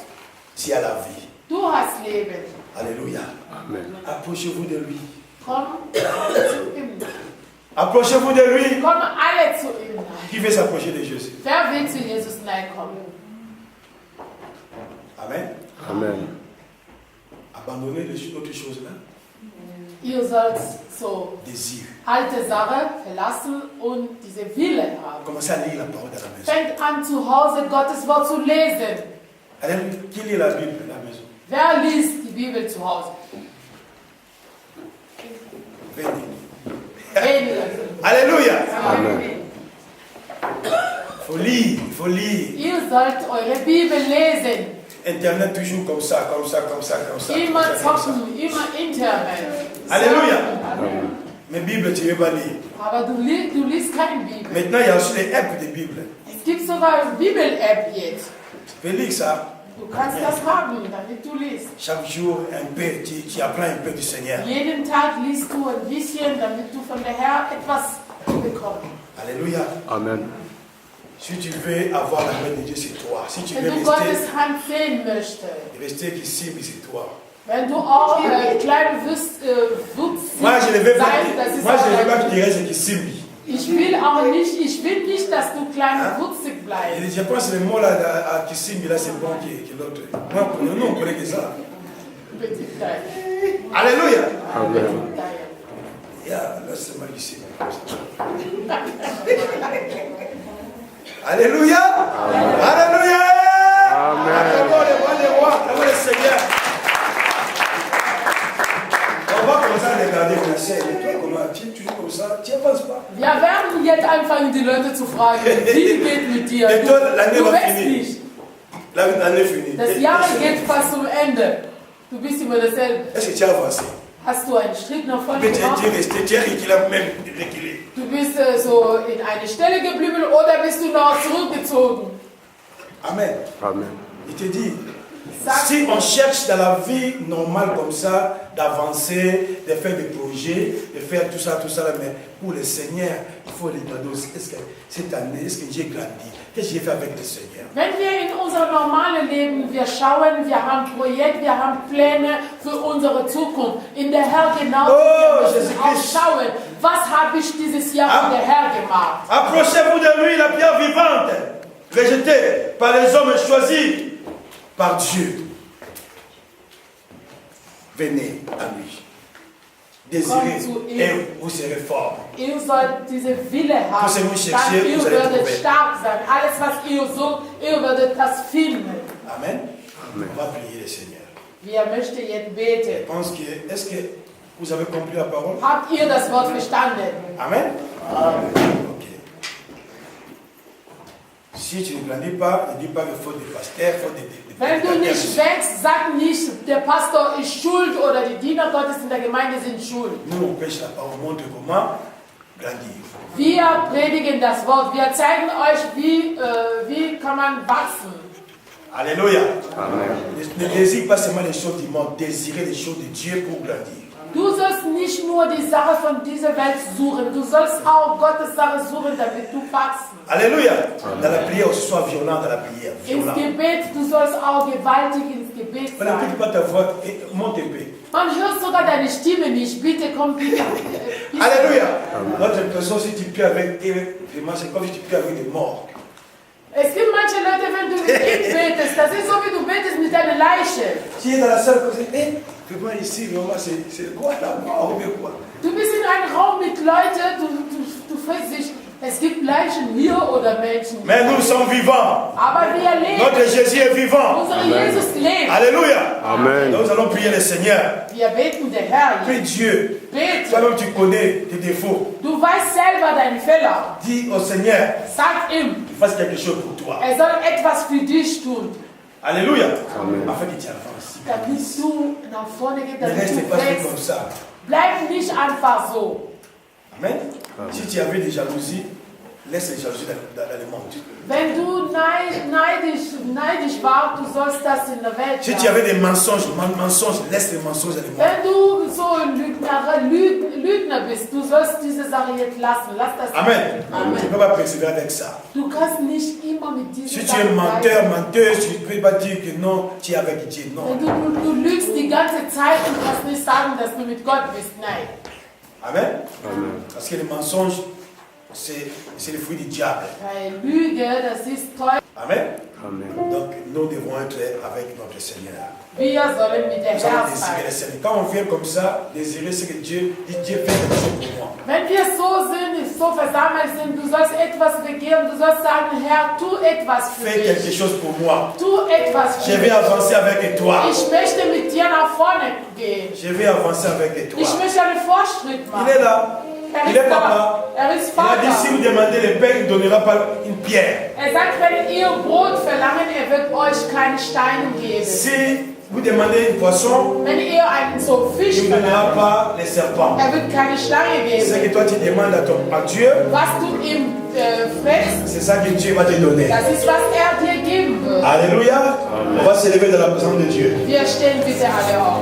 tu as la vie. du hast Leben. Alléluia. Amen. Approchez-vous de lui. Komm zu ihm. Approchez-vous de lui. Kommen alle zu ihm. Qui veut s'approcher de Jésus? Wer will zu Jesus nahe kommen? Amen. Amen. Abandonnez l'autre chose là. Ihr sollt so Désir. alte Sache verlassen und diese Wille haben. Commencez à lire la parole à la maison. Fängt an, zu Hause Gottes Wort zu lesen. Allez, qui lit la Bible à la maison? Wer liest die Bibel zu Hause? Venez. Wenige. Alléluia. Amen. Il faut lire, il faut lire. Ihr sollt eure Bibel lesen. Internet toujours comme ça, comme ça, comme ça, comme ça. Immer comme ça, comme ça. zocken, immer Internet. Alléluia. Amen. Mais Bible, tu ne veux pas lire. Aber du liest keine Bibel. Maintenant, il y a aussi les apps de Bible. Es gibt sogar eine Bibel-App jetzt. Tu peux lire ça. Du kannst das haben, damit du liest. Chaque jour, un peu, tu apprends un peu du Seigneur. Jeden Tag liest du ein bisschen, damit du von der Herr etwas bekommst. Alléluia. Amen. Si tu veux avoir la main de Dieu, c'est toi. Si tu veux Wenn du Gottes rester, Hand sehen möchtest, rester ici, c'est toi. wenn du auch kleine Wuchs Moi, je ne veux pas, das ist moi, je ne veux auch pas que tu restes ici. ich will nicht, dass du klein und wuchsig bleibst. Je pense que le mot là, à Kissimbi, là, c'est bon que l'autre. Moi, nous, on connaît que ça. Petit Teil. Alléluia. Amen. Petit Teil. Yeah, laisse-moi ici. Alléluia. Alléluia. Amen. Acclamons le roi des rois, acclamons le Seigneur. On va commencer à regarder la scène. Et toi, comment tu es toujours comme ça? Tu n'y penses pas? Wir werden jetzt anfangen, die Leute zu fragen, wie geht mit dir? Et toi, l'année Du va weißt finir. nicht. L'année est finie. Das Jahr geht fast zum Ende. Du bist immer dasselbe. Est-ce que tu as avancé? Hast du einen Schritt nach vorne Mais tu gemacht? es resté, tu es reculé, même reculé. Du bist so in eine Stelle geblieben oder bist du noch zurückgezogen? Amen. Amen. Il te dit, Sag, si on cherche dans la vie normale comme ça, d'avancer, de faire des projets, de faire tout ça, là, mais pour le Seigneur, il faut les cadeaux. Est-ce que cette année, est-ce que j'ai grandi? Qu'est-ce que j'ai fait avec le Seigneur? wenn wir in unser normales Leben, wir schauen, wir haben Projekte, wir haben Pläne für unsere Zukunft. In der Herr genau, Oh, wir müssen Jesus auch Christ. schauen, was habe ich dieses Jahr für der Herr gemacht. Approchez-vous de lui, la pierre vivante, rejetée par les hommes choisis par Dieu. Venez à lui. Désirez Komm zu ihm. et vous serez fort. Ihr sollt diese Wille haben, Vous dann cherchez, ihr vous allez werdet trouver. stark sein. Alles, was ihr sucht, ihr werdet das finden. Amen. Amen. On va prier le Seigneur. Wir möchten jetzt Je beten. pense que, est-ce que vous avez compris la parole? Habt ihr das Wort verstanden? Amen. Ok. Si tu ne grandis pas, ne dis pas qu'il faut des pasteurs, il faut des Wenn du nicht wächst, sag nicht, der Pastor ist schuld oder die Diener Gottes in der Gemeinde sind schuld. Nous, on prêche la parole, on montre comment grandir. Wir predigen das Wort. Wir zeigen euch, wie kann man wachsen. Alléluia. Amen. Ne désire pas seulement les choses du monde, désirez les choses de Dieu pour grandir. Du sollst nicht nur die Sache von dieser Welt suchen, du sollst auch Gottes Sache suchen, damit du wachsen. Alléluia. Dans la prière, aussi, sois violent dans la prière. Ins Violent. Gebet, du sollst auch gewaltig ins Gebet On n'écoute sein. pas ta voix, monte un peu. Man hört sogar deine Stimme nicht. Bitte komm bitte. Alléluia. Notre personne, si tu pries avec elle, vraiment, c'est comme si tu pries avec des morts. Es gibt manche Leute, wenn du mit ihm betest, das ist so wie du betest mit deiner Leiche. Tu es dans la salle comme ça, vraiment ici, vraiment, c'est quoi la mort ou bien quoi? Du bist in einem Raum mit Leuten, du fragst dich, Es gibt Leichen hier oder Menschen. Mais nous sommes vivants. Aber wir leben. Notre Jésus est vivant. Unser Amen. Jesus lebt. Alléluia. Amen. Nous allons prier le Seigneur. Wir beten den Herrn. Prie Dieu. Bete. Toi-même, tu connais tes défauts. Du weißt selber deinen Fehler. Dis au Seigneur Sag ihm, qu'il fasse quelque chose pour toi. er soll etwas für dich tun. Alléluia. Amen. Afin qu'il t'y avance. Damit du nach vorne gehst, Ne damit reste du pas comme wächst. ça. Bleib nicht einfach so. Amen. Si tu avais des jalousies, laisse les jalousies dans le monde. Wenn du neidisch warst, du sollst das in der Welt Si tu lassen. avais des mensonges, laisse les mensonges dans le monde. Wenn du so ein Lügner bist, du sollst diese Sache jetzt lassen. Lass das. Amen. Tu ne Amen. peux pas persévérer avec ça. Du kannst nicht immer mit dieser Si tu Sache es menteur, bleiben. menteuse, tu ne peux pas dire que non, tu es avec Dieu. Non. Wenn du lügst die ganze Zeit und kannst nicht sagen, dass du mit Gott bist. Nein. Amen. Amen. Parce que les mensonges, c'est le fruit du diable. Weil Lüge, das ist Teufel. Amen. Amen. Donc nous devons être avec notre Seigneur. Wir sollen mit dem Nous allons Herrn désirer le sein. Seigneur. Quand on vient comme ça, désirer ce que Dieu dit, Dieu fait quelque chose pour moi. Wenn wir so sind, so versammelt sind, du sollst etwas begehen, du sollst sagen, Herr, tu etwas für Fais quelque mich. chose pour moi. Tu etwas Je für vais mich. avancer avec toi. Ich möchte mit dir nach vorne gehen. Je vais avancer avec toi. Ich möchte einen Fortschritt Il machen. est là. Er Il ist est da. papa. Er ist Il a dit si Vater. vous demandez le Père, il ne donnera pas une pierre. Er sagt, wenn ihr Brot verlangt, er wird euch keine Steine geben. Si vous demandez une poisson, Wenn ihr einen so Fisch il ne donnera verlangt, pas les serpents. er wird keine Schlange Ce que geben. toi tu demandes à Dieu, Was du ihm fragst, c'est ça que Dieu va te donner. das ist, was er dir geben wird. Alléluia. On va s'élever dans la présence de Dieu. Wir stehen bitte alle auf.